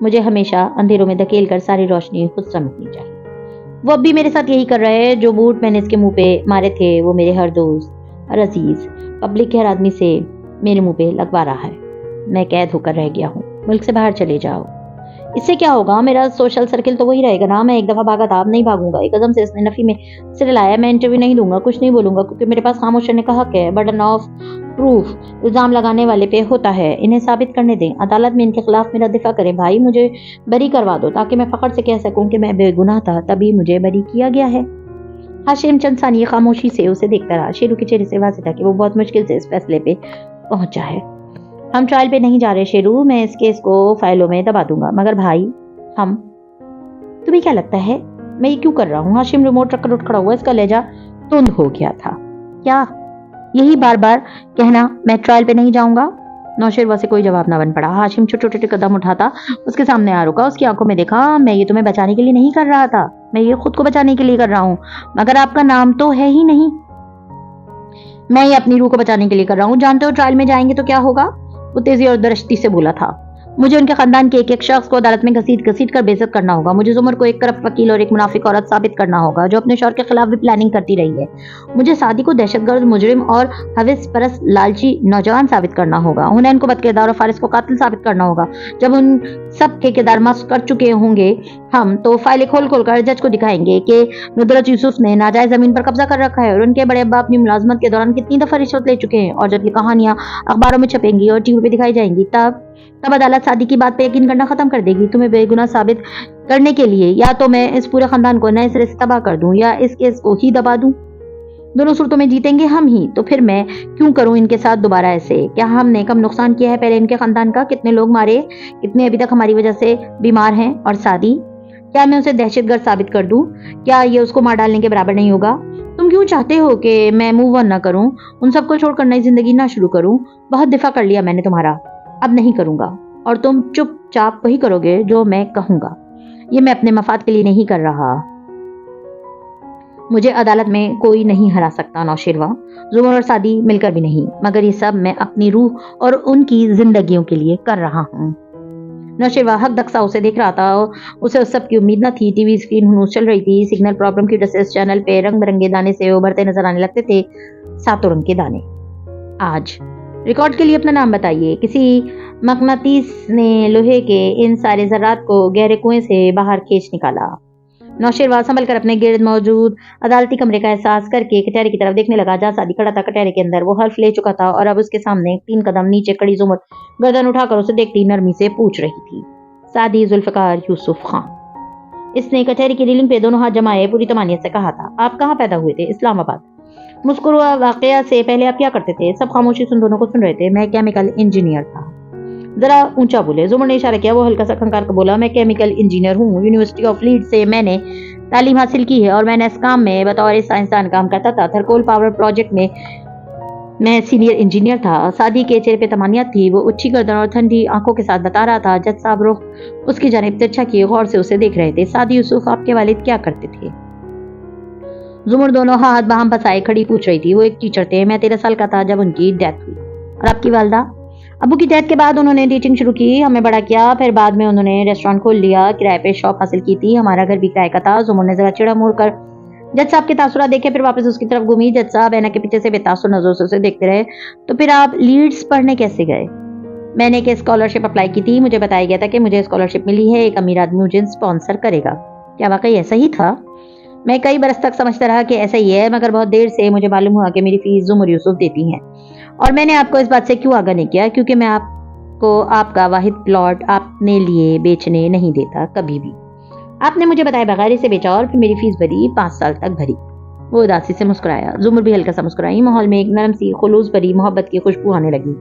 مجھے ہمیشہ اندھیروں میں دھکیل کر ساری روشنی خود سمیٹنی چاہیے۔ وہ اب بھی میرے ساتھ یہی کر رہے ہیں۔ جو بوٹ میں نے اس کے منہ پہ مارے تھے وہ میرے ہر دوست اور عزیز پبلک کے ہر آدمی سے میرے منہ پہ لگوا رہا ہے۔ میں قید ہو کر رہ گیا ہوں۔ ملک سے باہر چلے جاؤ۔ اس سے کیا ہوگا؟ میرا سوشل سرکل تو وہی رہے گا نا۔ میں ایک دفعہ بھاگا تھا، اب نہیں بھاگوں گا۔ ایک قدم سے اس نے نفی میں سر ہلایا۔ میں انٹرویو نہیں دوں گا، کچھ نہیں بولوں گا، کیونکہ میرے پاس خاموش رہنے کا حق ہے۔ برڈن آف پروف الزام لگانے والے پہ ہوتا ہے، انہیں ثابت کرنے دیں۔ عدالت میں ان کے خلاف میرا دفاع کریں۔ بھائی مجھے بری کروا دو تاکہ میں فخر سے کہہ سکوں کہ میں بے گناہ تھا، تبھی مجھے بری کیا گیا ہے۔ ہاشم چند ثانیے خاموشی سے اسے دیکھتا رہا۔ شیرو کے چہرے سے واضح تھا کہ وہ بہت مشکل سے اس فیصلے پہ پہنچا ہے۔ ہم ٹرائل پہ نہیں جا رہے شیرو، میں اس کیس کو فائلوں میں دبا دوں گا، مگر بھائی ہم تمہیں کیا لگتا ہے میں یہ کیوں کر رہا ہوں؟ ہاشم ریموٹ رکھ کر اٹھ کھڑا ہوا، اس کا لہجہ تند ہو گیا تھا۔ کیا یہی بار بار کہنا میں ٹرائل پہ نہیں جاؤں گا؟ نوشیروہ سے کوئی جواب نہ بن پڑا۔ ہاشم چھوٹے چھوٹے قدم اٹھاتا اس کے سامنے آ رکا۔ اس کی آنکھوں میں دیکھا، میں یہ تمہیں بچانے کے لیے نہیں کر رہا تھا، میں یہ خود کو بچانے کے لیے کر رہا ہوں، مگر آپ کا نام تو ہے ہی نہیں۔ میں یہ اپنی روح کو بچانے کے لیے کر رہا ہوں۔ جانتے ہو ٹرائل میں جائیں گے تو کیا ہوگا؟ وہ تیزی اور درشتی سے بولا تھا۔ مجھے ان کے خاندان کے ایک ایک شخص کو عدالت میں گھسیٹ کر بے عزت کرنا ہوگا۔ مجھے زمر کو ایک کرپٹ وکیل اور ایک منافق عورت ثابت کرنا ہوگا جو اپنے شوہر کے خلاف بھی پلاننگ کرتی رہی ہے۔ مجھے سعدی کو دہشت گرد، مجرم اور حوث پرست لالچی نوجوان ثابت کرنا ہوگا۔ حنین کو بد کردار اور فارس کو قاتل ثابت کرنا ہوگا۔ جب ان سب کے کردار ماسک کر چکے ہوں گے ہم، تو فائلیں کھول کر جج کو دکھائیں گے کہ ندرت یوسف نے ناجائز زمین پر قبضہ کر رکھا ہے اور ان کے بڑے ابا اپنی ملازمت کے دوران کتنی دفعہ رشوت لے چکے ہیں۔ اور جب یہ کہانیاں اخباروں میں چھپیں گی اور ٹی وی پہ دکھائی جائیں گی، تب عدالت سعدی کی بات پہ یقین کرنا ختم کر دے گی۔ تمہیں بے گناہ ثابت کرنے کے لیے یا تو میں اس پورے خاندان کو نئے سرے سے تباہ کر دوں یا اس کیس کو ہی دبا دوں۔ دونوں صورتوں میں جیتیں گے ہم ہی، تو پھر میں کیوں کروں ان کے ساتھ دوبارہ ایسے؟ کیا ہم نے کم نقصان کیا ہے پہلے ان کے خاندان کا؟ کتنے لوگ مارے، کتنے ابھی تک ہماری وجہ سے بیمار ہیں؟ اور سعدی، کیا میں اسے دہشت گرد ثابت کر دوں؟ کیا یہ اس کو مار ڈالنے کے برابر نہیں ہوگا؟ تم کیوں چاہتے ہو کہ میں موو آن نہ کروں، ان سب کو چھوڑ کر نئی زندگی نہ شروع کروں؟ بہت دفاع کر لیا میں نے تمہارا، اب نہیں کروں گا، اور تم چپ چاپ وہی کرو گے جو میں کہوں گا۔ یہ میں اپنے مفاد کے لیے نہیں کر رہا۔ مجھے عدالت میں کوئی نہیں ہرا سکتا نوشیروہ، زمر اور سعدی مل کر بھی نہیں، مگر یہ سب میں اپنی روح اور ان کی زندگیوں کے لیے کر رہا ہوں۔ نوشیروہ حق دقسا اسے دیکھ رہا تھا۔ اسے اس سب کی امید نہ تھی۔ ٹی وی اسکرین ہنوز چل رہی تھی۔ سگنل پرابلم کی وجہ سے اس چینل پہ رنگ برنگے دانے سے ابھرتے نظر آنے لگتے تھے، ساتوں رنگ کے دانے۔ آج ریکارڈ کے لیے اپنا نام بتائیے۔ کسی مقناطیس نے لوہے کے ان سارے ذرات کو گہرے کنویں سے باہر کھینچ نکالا۔ نوشیروہ سنبھل کر اپنے گرد موجود عدالتی کمرے کا احساس کر کے کٹہرے کی طرف دیکھنے لگا جہاں سعدی کھڑا تھا۔ کٹہرے کے اندر وہ حلف لے چکا تھا اور اب اس کے سامنے 3 قدم نیچے کھڑی زمر گردن اٹھا کر اسے دیکھتی نرمی سے پوچھ رہی تھی۔ سعدی ذوالفقار یوسف خان۔ اس نے کٹہرے کی ریلنگ پہ دونوں ہاتھ جمائے پوری طمانیت سے کہا تھا۔ آپ کہاں پیدا ہوئے تھے؟ اسلام آباد۔ مذکور واقعہ سے پہلے آپ کیا کرتے تھے؟ سب خاموشی سے دونوں کو سن رہے تھے۔ میں کیمیکل انجینئر تھا۔ ذرا اونچا بولے۔ زمر نے اشارہ کیا۔ وہ ہلکا سا کھنکار کر بولا، میں کیمیکل انجینئر ہوں، یونیورسٹی آف لیڈ سے میں نے تعلیم حاصل کی ہے اور میں نیسکام میں بطور سائنسدان کام کرتا تھا۔ تھرکول پاور پروجیکٹ میں سینئر انجینئر تھا۔ سعدی کے چہرے پہ طمانیت تھی۔ وہ اونچی گردن اور ٹھنڈی آنکھوں کے ساتھ بتا رہا تھا۔ جج صاحب رخ اس کی جانب ترچھا کیے غور سے اسے دیکھ رہے تھے۔ سعدی یوسف، آپ کے والد کیا کرتے تھے؟ زمر دونوں ہاتھ باہم پسائے کھڑی پوچھ رہی تھی۔ وہ ایک ٹیچر تھے۔ میں 13 سال کا تھا جب ان کی ڈیتھ ہوئی۔ اور آپ کی والدہ؟ ابو کی ڈیتھ کے بعد انہوں نے ٹیچنگ شروع کی، ہمیں بڑا کیا، پھر بعد میں انہوں نے ریسٹورانٹ کھول لیا، کرائے پہ شاپ حاصل کی تھی، ہمارا گھر بھی کرائے کا تھا۔ زمر نے ذرا چڑا موڑ کر جج صاحب کے تاثرات دیکھے، پھر واپس اس کی طرف گھومی۔ جج صاحب اینا کے پیچھے سے بے تاثر نظروں سے اسے دیکھتے رہے۔ تو پھر آپ لیڈز پڑھنے کیسے گئے؟ میں نے ایک اسکالرشپ اپلائی کی تھی، مجھے بتایا گیا تھا کہ مجھے اسکالرشپ ملی ہے، ایک امیر آدمی مجھے اسپانسر کرے گا۔ کیا واقعی ایسا ہی تھا؟ میں کئی برس تک سمجھتا رہا کہ ایسا ہی ہے، مگر بہت دیر سے مجھے معلوم ہوا کہ میری فیس زمر یوسف دیتی ہیں، اور میں نے آپ کو اس بات سے کیوں آگاہ نہیں کیا، کیونکہ میں آپ کو آپ کا واحد پلاٹ اپنے لیے بیچنے نہیں دیتا کبھی بھی۔ آپ نے مجھے بتائے بغیر اسے بیچا اور پھر میری فیس بھری، 5 سال تک بھری۔ وہ اداسی سے مسکرایا۔ زمر بھی ہلکا سا مسکرائی۔ ماحول میں ایک نرم سی خلوص بھری محبت کی خوشبو آنے لگی۔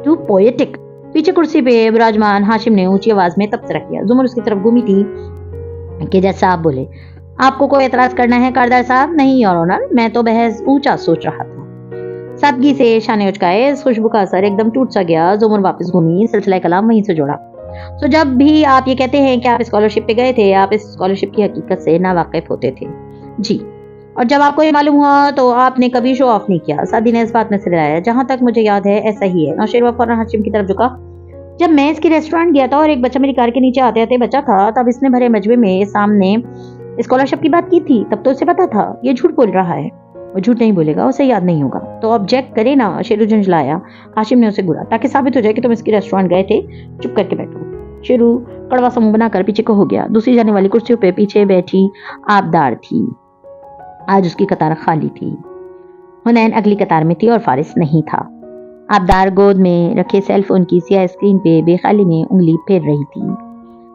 تو پوئٹک۔ پیچھے کرسی پہ براجمان ہاشم نے اونچی آواز میں تبصرہ کیا۔ زمر اس کی طرف گھومی تھی کہ جج صاحب بولے، آپ کو کوئی اعتراض کرنا ہے کاردار صاحب؟ نہیں یور آنر، میں تو بحث اونچا سوچ رہا تھا۔ سادگی سے شانے اچکائے۔ اس خوشبو کا اثر ایک دم ٹوٹ سا گیا۔ زمر واپس گھومی، سلسلہ کلام وہیں سے جوڑا۔ تو جب بھی آپ یہ کہتے ہیں کہ آپ اسکالرشپ پہ گئے تھے، آپ اس اسکالرشپ کی حقیقت سے ناواقف ہوتے تھے؟ جی۔ اور جب آپ کو یہ معلوم ہوا تو آپ نے کبھی شو آف نہیں کیا؟ سعدی نے اس بات میں سر ہلایا۔ جہاں تک مجھے یاد ہے ایسا ہی ہے۔ نوشیروہ فوراً ہاشم کی طرف جھکا۔ جب میں اس کے ریسٹورینٹ گیا تھا اور ایک بچہ میری کار کے نیچے آتے آتے بچہ تھا، تب اس نے بھرے مجمع میں سامنے اسکالرشپ کی بات کی تھی. تب تو اسے پتا تھا یہ جھوٹ بول رہا ہے. وہ جھوٹ نہیں بولے گا، اسے یاد نہیں ہوگا. تو آبجیکٹ کرے نا. شیرو جھنجھلایا. ہاشم نے اسے گھورا. تاکہ ثابت ہو جائے کہ تم اس کے ریسٹورینٹ گئے تھے. چپ کر کے بیٹھو. شیرو کڑوا سا منہ بنا کر پیچھے کو ہو گیا. دوسری جانے والی کرسیوں پہ پیچھے بیٹھی آبدار تھی. آج اس کی قطار خالی تھی. حنین اگلی قطار میں تھی اور فارس نہیں تھا. آبدار گود میں رکھے سیل فون کی سیاہ اسکرین پہ بے خیالی میں انگلی پھیر رہی تھی.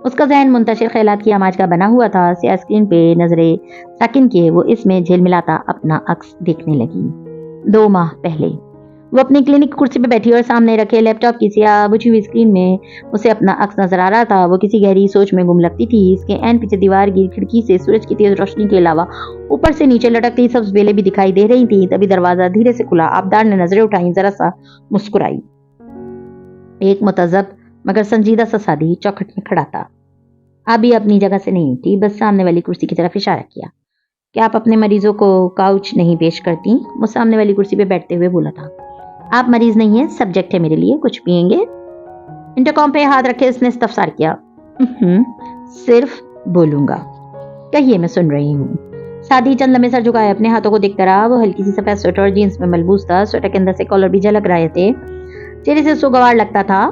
اس کا ذہن منتشر خیالات کی آماج کا بنا ہوا تھا. سیاہ اسکرین پہ نظریں ساکن کیے وہ اس میں جھلملاتا اپنا عکس دیکھنے لگی. 2 ماہ پہلے وہ اپنی کلینک کرسی پہ بیٹھی اور سامنے رکھے لیپ ٹاپ کی سیاہ بجھی ہوئی اسکرین میں اسے اپنا عکس نظر آ رہا تھا. وہ کسی گہری سوچ میں گم لگتی تھی. اس کے عین پیچھے دیوار کی کھڑکی سے سورج کی تیز روشنی کے علاوہ اوپر سے نیچے لٹکتی سبز بیلیں بھی دکھائی دے رہی تھیں. تبھی دروازہ دھیرے سے کھلا. آبدار نے نظریں اٹھائیں. ذرا سا مسکرائی. ایک متذب مگر سنجیدہ سا سادی چوکھٹ میں کھڑا تھا. ابھی اپنی جگہ سے نہیں اٹھی، بس سامنے والی کرسی کی طرف اشارہ کیا. کیا آپ اپنے مریضوں کو کاؤچ نہیں پیش کرتی؟ وہ سامنے والی کرسی پہ بیٹھتے ہوئے بولا تھا. آپ مریض نہیں ہیں، سبجیکٹ ہے میرے لیے. کچھ پئیں گے؟ انٹرکام پہ ہاتھ رکھے اس نے استفسار کیا. صرف بولوں گا. کہیے، میں سن رہی ہوں. سادی چند لمحے سر جھکائے اپنے ہاتھوں کو دیکھتا رہا. وہ ہلکی سی سفید سویٹر اور جینس میں ملبوس تھا. سویٹر کے اندر سے کالر بھی جھلک رہے تھے. چہرے سے سوگوار لگتا تھا.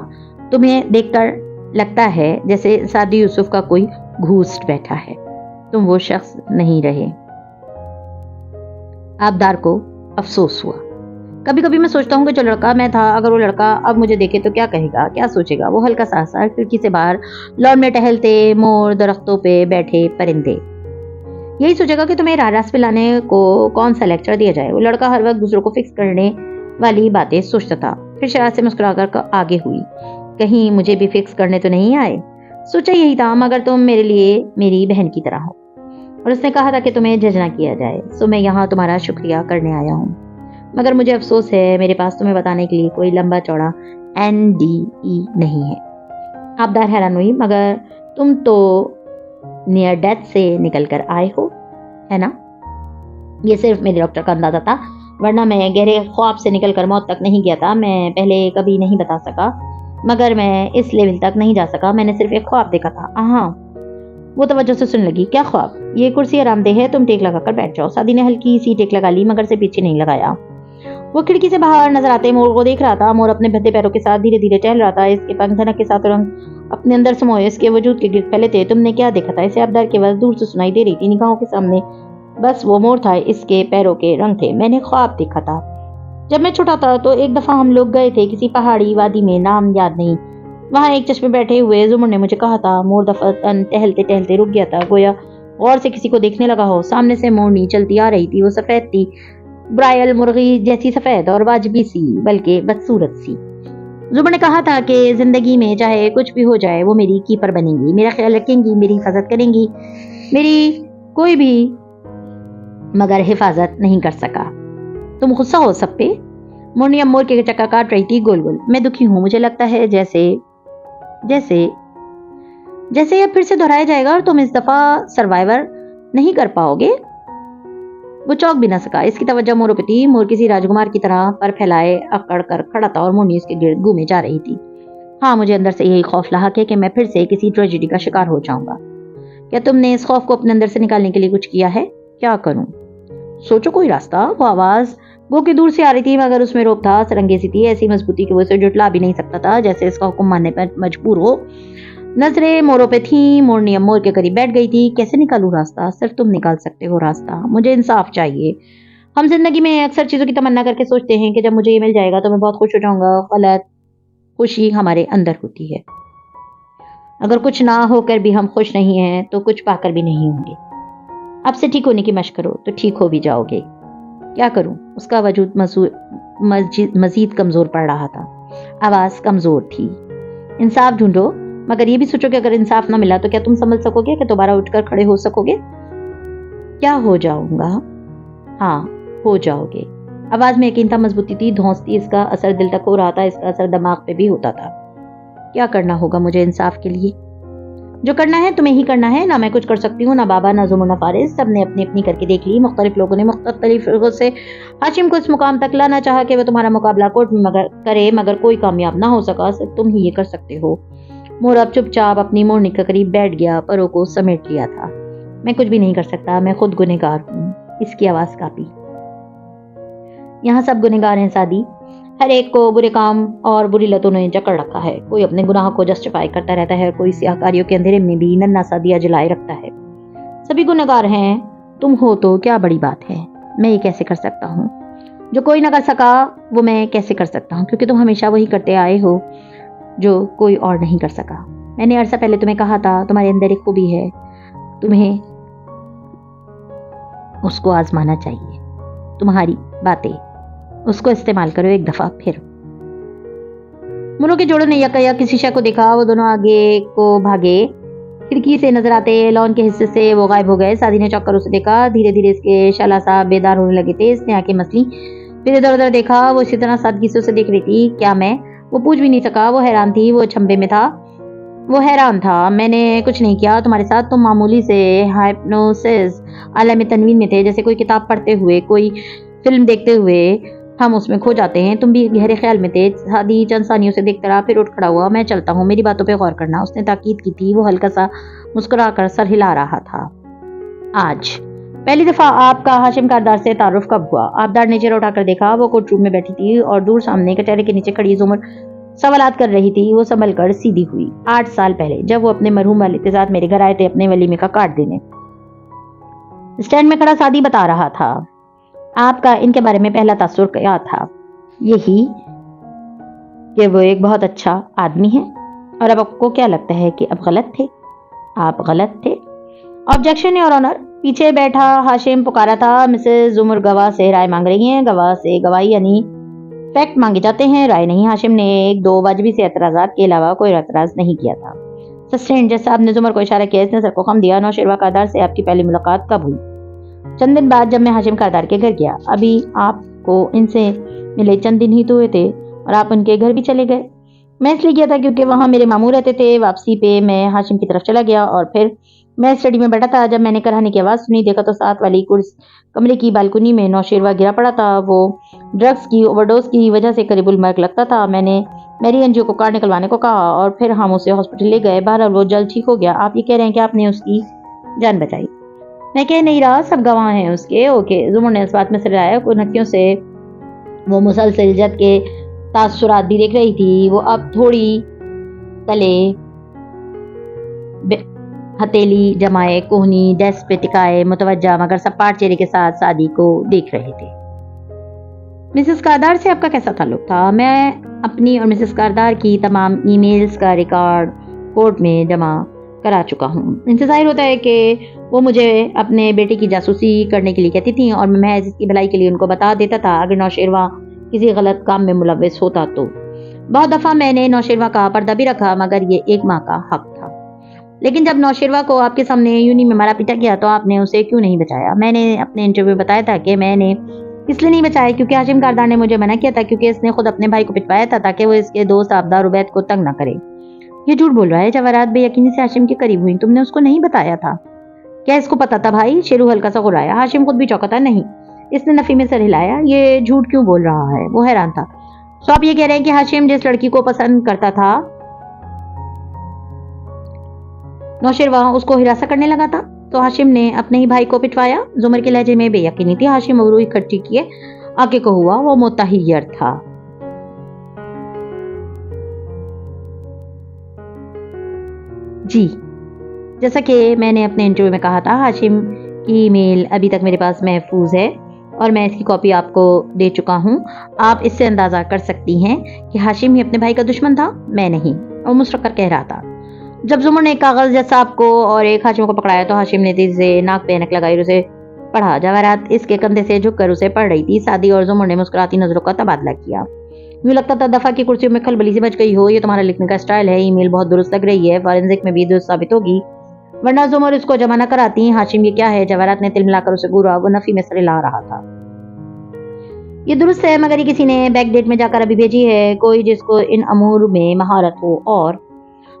تمہیں دیکھ کر لگتا ہے جیسے سادی یوسف کا کوئی گھوسٹ بیٹھا ہے. تم وہ شخص نہیں رہے. آبدار کو افسوس ہوا. کبھی کبھی میں سوچتا ہوں کہ جو لڑکا میں تھا، اگر وہ لڑکا اب مجھے دیکھے تو کیا کہے گا، کیا سوچے گا. وہ ہلکا سا ہنسا. کھڑکی سے باہر لان میں ٹہلتے مور، درختوں پہ بیٹھے پرندے. یہی سوچے گا کہ تمہیں راہ راست پہ لانے کو کون سا لیکچر دیا جائے. وہ لڑکا ہر وقت دوسروں کو فکس کرنے والی باتیں سوچتا تھا. پھر شرارت سے مسکرا کر آگے ہوئی. کہیں مجھے بھی فکس کرنے تو نہیں آئے. سوچا یہی تھا، مگر تم میرے لیے میری بہن کی طرح ہو. اور اس نے کہا تھا کہ تمہیں جج نہ کیا جائے. سو میں یہاں تمہارا شکریہ کرنے آیا ہوں. مگر مجھے افسوس ہے، میرے پاس تمہیں بتانے کے لیے کوئی لمبا چوڑا NDE نہیں ہے. آبدار حیران ہوئی. مگر تم تو نیئر ڈیتھ سے نکل کر آئے ہو، ہے نا؟ یہ صرف میرے ڈاکٹر کا اندازہ تھا، ورنہ میں گہرے خواب سے نکل کر موت تک نہیں گیا تھا. میں پہلے کبھی نہیں بتا سکا، مگر میں اس لیول تک نہیں جا سکا. میں نے صرف ایک خواب دیکھا تھا. ہاں. وہ توجہ سے سن لگی. کیا خواب؟ یہ کرسی آرام دہ ہے، تم ٹیک لگا کر بیٹھ جاؤ. سادی نے ہلکی سی ٹیک لگا لی، مگر سے پیچھے نہیں لگایا. وہ کھڑکی سے باہر نظر آتے مور کو دیکھ رہا تھا. مور اپنے بھدے پیروں کے ساتھ دھیرے دھیرے چل رہا تھا. اس کے پنکھ دھنک کے ساتھ رنگ اپنے اندر سموئے اس کے وجود کے گرد پھیلے تھے. تم نے کیا دیکھا تھا؟ اسے آبدار کی آواز دور سے سنائی دے رہی تھی. نگاہوں کے سامنے بس وہ مور تھا، اس کے پیروں کے رنگ تھے. میں نے خواب دیکھا تھا جب میں چھوٹا تھا. تو ایک دفعہ ہم لوگ گئے تھے کسی پہاڑی وادی میں، نام یاد نہیں. وہاں ایک چشمے بیٹھے ہوئے زمر نے مجھے کہا تھا. مور دفعتاً ٹہلتے ٹہلتے رک گیا تھا، گویا غور سے کسی کو دیکھنے لگا ہو. سامنے سے مورنی چلتی آ رہی تھی. وہ سفید تھی، برائل مرغی جیسی سفید اور واجبی سی، بلکہ بدصورت سی. زمر نے کہا تھا کہ زندگی میں چاہے کچھ بھی ہو جائے وہ میری کیپر بنیں گی، میرا خیال رکھیں گی، میری حفاظت کریں گی. میری کوئی بھی مگر حفاظت نہیں کر سکا. تم غصہ ہو سب پہ؟ مورنی اب مور کے چکا کاٹ رہی تھی گول گول. میں دکھی ہوں. مجھے لگتا ہے جیسے یہ پھر سے دہرایا جائے گا اور تم اس دفعہ سروائیور نہیں کر پاؤ گے. وہ چوک بھی نہ سکا. اس کی توجہ موروں پہ تھی. مور کسی راجکمار کی طرح پر پھیلائے اکڑ کر کھڑا تھا اور مورنی اس کے گرد گھومے جا رہی تھی. ہاں، مجھے اندر سے یہی خوف لاحق ہے کہ میں پھر سے کسی ٹریجڈی کا شکار ہو جاؤں گا. کیا تم نے اس خوف کو اپنے اندر سے نکالنے کے لیے کچھ کیا ہے؟ کیا کروں؟ سوچو کوئی راستہ. وہ آواز گو کہ دور سے آ رہی تھی، مگر اس میں روب تھا. سرنگیزی تھی، ایسی مضبوطی کہ وہ اسے جھٹلا بھی نہیں سکتا تھا، جیسے اس کا حکم ماننے پر مجبور ہو. نظریں موروں پہ تھیں. مورنی اب مور کے قریب بیٹھ گئی تھی. کیسے نکالوں راستہ؟ صرف تم نکال سکتے ہو راستہ. مجھے انصاف چاہیے. ہم زندگی میں اکثر چیزوں کی تمنا کر کے سوچتے ہیں کہ جب مجھے یہ مل جائے گا تو میں بہت خوش ہو جاؤں گا. غلط. خوشی ہمارے اندر ہوتی ہے. اگر کچھ نہ ہو کر بھی ہم خوش نہیں ہیں تو کچھ پا کر بھی نہیں ہوں گے. اب سے ٹھیک ہونے کی مشق کرو تو ٹھیک ہو بھی جاؤ گے. کیا کروں؟ اس کا وجود مزید کمزور پڑ رہا تھا. آواز کمزور تھی. انصاف ڈھونڈو، مگر یہ بھی سوچو کہ اگر انصاف نہ ملا تو کیا تم سنبھل سکو گے؟ کہ دوبارہ اٹھ کر کھڑے ہو سکو گے؟ کیا ہو جاؤں گا؟ ہاں، ہو جاؤ گے. آواز میں یقین تھا، مضبوطی تھی، دھونس تھی. اس کا اثر دل تک ہو رہا تھا، اس کا اثر دماغ پہ بھی ہوتا تھا. کیا کرنا ہوگا مجھے انصاف کے لیے؟ جو کرنا ہے تمہیں ہی کرنا ہے، نہ میں کچھ کر سکتی ہوں، نہ بابا، نہ زمر، نہ فارس، سب نے اپنی اپنی کر کے دیکھ لی۔ مختلف لوگوں نے مختلف فرقوں سے ہاشم کو اس مقام تک لانا چاہا کہ وہ تمہارا مقابلہ کورٹ میں کرے، مگر کوئی کامیاب نہ ہو سکا۔ صرف تم ہی یہ کر سکتے ہو۔ مورب چپ چاپ اپنی مورنی کے قریب بیٹھ گیا، پروں کو سمیٹ لیا تھا۔ میں کچھ بھی نہیں کر سکتا، میں خود گنہگار ہوں۔ اس کی آواز کانپی۔ یہاں سب گنہگار ہیں سادی، ہر ایک کو برے کام اور بری لتوں نے جکڑ رکھا ہے۔ کوئی اپنے گناہ کو جسٹیفائی کرتا رہتا ہے، کوئی سیاہ کاریوں کے اندھیرے میں بھی ننھا سا دیا جلائے رکھتا ہے۔ سبھی گنہگار ہیں، تم ہو تو کیا بڑی بات ہے؟ میں یہ کیسے کر سکتا ہوں جو کوئی نہ کر سکا؟ وہ میں کیسے کر سکتا ہوں؟ کیونکہ تم ہمیشہ وہی کرتے آئے ہو جو کوئی اور نہیں کر سکا۔ میں نے عرصہ پہلے تمہیں کہا تھا، تمہارے اندر ایک خوبی ہے، تمہیں اس کو آزمانا چاہیے۔ تمہاری باتیں، اس کو استعمال کرو ایک دفعہ پھر۔ مونو کے جوڑوں نے یکا کسی شے کو دیکھا، وہ دونوں آگے کو بھاگے، کھڑکی سے نظر آتے لان کے حصے سے وہ غائب ہو گئے۔ سادی نے چوک کر اسے دیکھا، دھیرے دھیرے اس کے شعلہ صاحب بیدار ہونے لگے تھے۔ اس نے آنکھیں مسلی، پھر ادھر ادھر دیکھا، وہ اسی طرح سادگی سے اسے دیکھ رہی تھی۔ کیا میں؟ وہ پوچھ بھی نہیں سکا، وہ حیران تھی، وہ چھمبے میں تھا، وہ حیران تھا۔ میں نے کچھ نہیں کیا تمہارے ساتھ، تم معمولی سے ہائپنوسس عالم تنوین میں تھے، جیسے کوئی کتاب پڑھتے ہوئے، کوئی فلم دیکھتے ہوئے ہم اس میں کھو جاتے ہیں۔ تم بھی گہرے خیال میں تھے۔ سادی چند ثانیوں سے دیکھتا رہا، پھر اٹھ کھڑا ہوا۔ میں چلتا ہوں، میری باتوں پہ غور کرنا، اس نے تاکید کی تھی۔ وہ ہلکا سا مسکرا کر سر ہلا رہا تھا۔ آج پہلی دفعہ آپ کا ہاشم کاردار سے تعارف کب ہوا؟ آبدار نے چہرہ اٹھا کر دیکھا، وہ کورٹ روم میں بیٹھی تھی اور دور سامنے کچہرے کے نیچے کھڑی زمر سوالات کر رہی تھی۔ وہ سنبھل کر سیدھی ہوئی۔ 8 سال پہلے جب وہ اپنے مرحوم والد کے ساتھ میرے گھر آئے تھے اپنے ولیمے کا کارڈ دینے، اسٹینڈ میں کھڑا سادی بتا رہا تھا، آپ کا ان کے بارے میں پہلا تاثر کیا تھا؟ یہی کہ وہ ایک بہت اچھا آدمی ہے۔ اور اب آپ کو کیا لگتا ہے کہ اب غلط تھے؟ آپ غلط تھے؟ Objection your owner. پیچھے بیٹھا ہاشم پکارا تھا، مسز زمر گواہ سے رائے مانگ رہی ہیں۔ گواہ سے گواہی یعنی فیکٹ مانگے جاتے ہیں، رائے نہیں۔ ہاشم نے 1-2 واجبی سے اعتراضات کے علاوہ کوئی اعتراض نہیں کیا تھا۔ سسٹینڈ۔ جب صاحب نے زمر کو اشارہ کیا، اس نے سر کو خم دیا۔ نوشیروہ کاردار سے آپ کی پہلی ملاقات کب ہوئی؟ چند دن بعد، جب میں ہاشم کاردار کے گھر گیا۔ ابھی آپ کو ان سے ملے چند دن ہی تو ہوئے تھے اور آپ ان کے گھر بھی چلے گئے۔ میں اس لیے گیا تھا کیونکہ وہاں میرے ماموں رہتے تھے۔ واپسی پہ میں ہاشم کی طرف چلا گیا اور پھر میں اسٹڈی میں بیٹھا تھا۔ جب میں نے کراہنے کی آواز سنی، دیکھا تو ساتھ والی کمرے کی بالکنی میں نوشیروہ گرا پڑا تھا۔ وہ ڈرگز کی اوور ڈوز کی وجہ سے قریب المرگ لگتا تھا۔ میں نے میری انجیو کو کارڈ نکلوانے کو کہا اور پھر ہم اسے ہاسپٹل لے گئے۔ بہرحال وہ جلد ٹھیک ہو گیا۔ آپ یہ کہہ رہے ہیں کہ آپ نے اس کی جان بچائی؟ میں کہہ نہیں رہا، سب گواہ ہیں اس کے۔ اوکے، زمر نے اس بات میں سر ہلایا۔ کچھ نکیوں سے وہ مسلسل جد کے تاثرات بھی دیکھ رہی تھی۔ وہ اب تھوڑی تلے ہتھیلی جمائے کوہنی ڈیسک پہ ٹکائے متوجہ مگر سپاٹ چہرے کے ساتھ سادی کو دیکھ رہے تھے۔ مسز کاردار سے آپ کا کیسا تعلق تھا؟ میں اپنی اور مسز کاردار کی تمام ای میلز کا ریکارڈ کورٹ میں جمع کرا چکا ہوں۔ ان سے ظاہر ہوتا ہے کہ وہ مجھے اپنے بیٹے کی جاسوسی کرنے کے لیے کہتی تھیں اور میں محض اس کی بھلائی کے لیے ان کو بتا دیتا تھا اگر نوشیروہ کسی غلط کام میں ملوث ہوتا تو۔ بہت دفعہ میں نے نوشیروہ کا پردہ بھی رکھا مگر یہ ایک ماں کا حق تھا۔ لیکن جب نوشیروہ کو آپ کے سامنے یونی میں مارا پیٹا گیا تو آپ نے اسے کیوں نہیں بچایا؟ میں نے اپنے انٹرویو میں بتایا تھا کہ میں نے اس لیے نہیں بچایا کیونکہ ہاشم کاردار نے مجھے منع کیا تھا، کیونکہ اس نے خود اپنے بھائی کو پٹوایا تھا تاکہ وہ اس کے دوست آبدار عبید کو تنگ نہ کرے۔ یہ جھوٹ بول رہا ہے۔ جواہرات بے یقینی سے ہاشم کے قریب ہوئی، تم نے اس کو نہیں بتایا تھا؟ کیا اس کو پتا تھا بھائی؟ شیرو ہلکا سا غرایا۔ ہاشم خود بھی چونکا تھا۔ نہیں، اس نے نفی میں سر ہلایا۔ یہ جھوٹ کیوں بول رہا ہے؟ وہ حیران تھا۔ سو آپ یہ کہہ رہے ہیں کہ ہاشم جس لڑکی کو پسند کرتا تھا نوشیروہ اس کو ہراساں کرنے لگا تھا تو ہاشم نے اپنے ہی بھائی کو پٹوایا؟ زمر کے لہجے میں بے یقینی تھی۔ ہاشم ابروئی کھٹی کیے آگے کو ہوا، وہ متحیر تھا۔ جی، جیسا کہ میں نے اپنے انٹرویو میں کہا تھا، ہاشم کی ای میل ابھی تک میرے پاس محفوظ ہے اور میں اس کی کاپی آپ کو دے چکا ہوں۔ آپ اس سے اندازہ کر سکتی ہیں کہ ہاشم ہی اپنے بھائی کا دشمن تھا، میں نہیں۔ وہ مسرک کر کہہ رہا تھا۔ جب زمر نے ایک کاغذ جیسا آپ کو اور ایک ہاشم کو پکڑایا تو ہاشم نے تیزی سے ناک پہ اینک لگائی اور اسے پڑھا۔ جواہرات اس کے کندھے سے جھک کر اسے پڑھ رہی تھی۔ سادی اور زمر نے مسکراتی نظروں کا تبادلہ کیا۔ یوں لگتا تھا دفعہ کی کرسیوں میں کھلبلی سی مچ گئی ہو۔ یہ تمہارا لکھنے کا اسٹائل ہے، ای میل بہت درست لگ رہی ہے، فورینزک میں بھی درست ثابت ہوگی، ورنہ زمر اس کو جمع نہ کراتی۔ ہاشم یہ کیا ہے؟ جواہرات نے تل ملا کر اسے گورا۔ وہ نفی میں سر ہلا رہا تھا۔ یہ درست ہے مگر یہ کسی نے بیک ڈیٹ میں جا کر ابھی بھیجی ہے، کوئی جس کو ان امور میں مہارت ہو۔ اور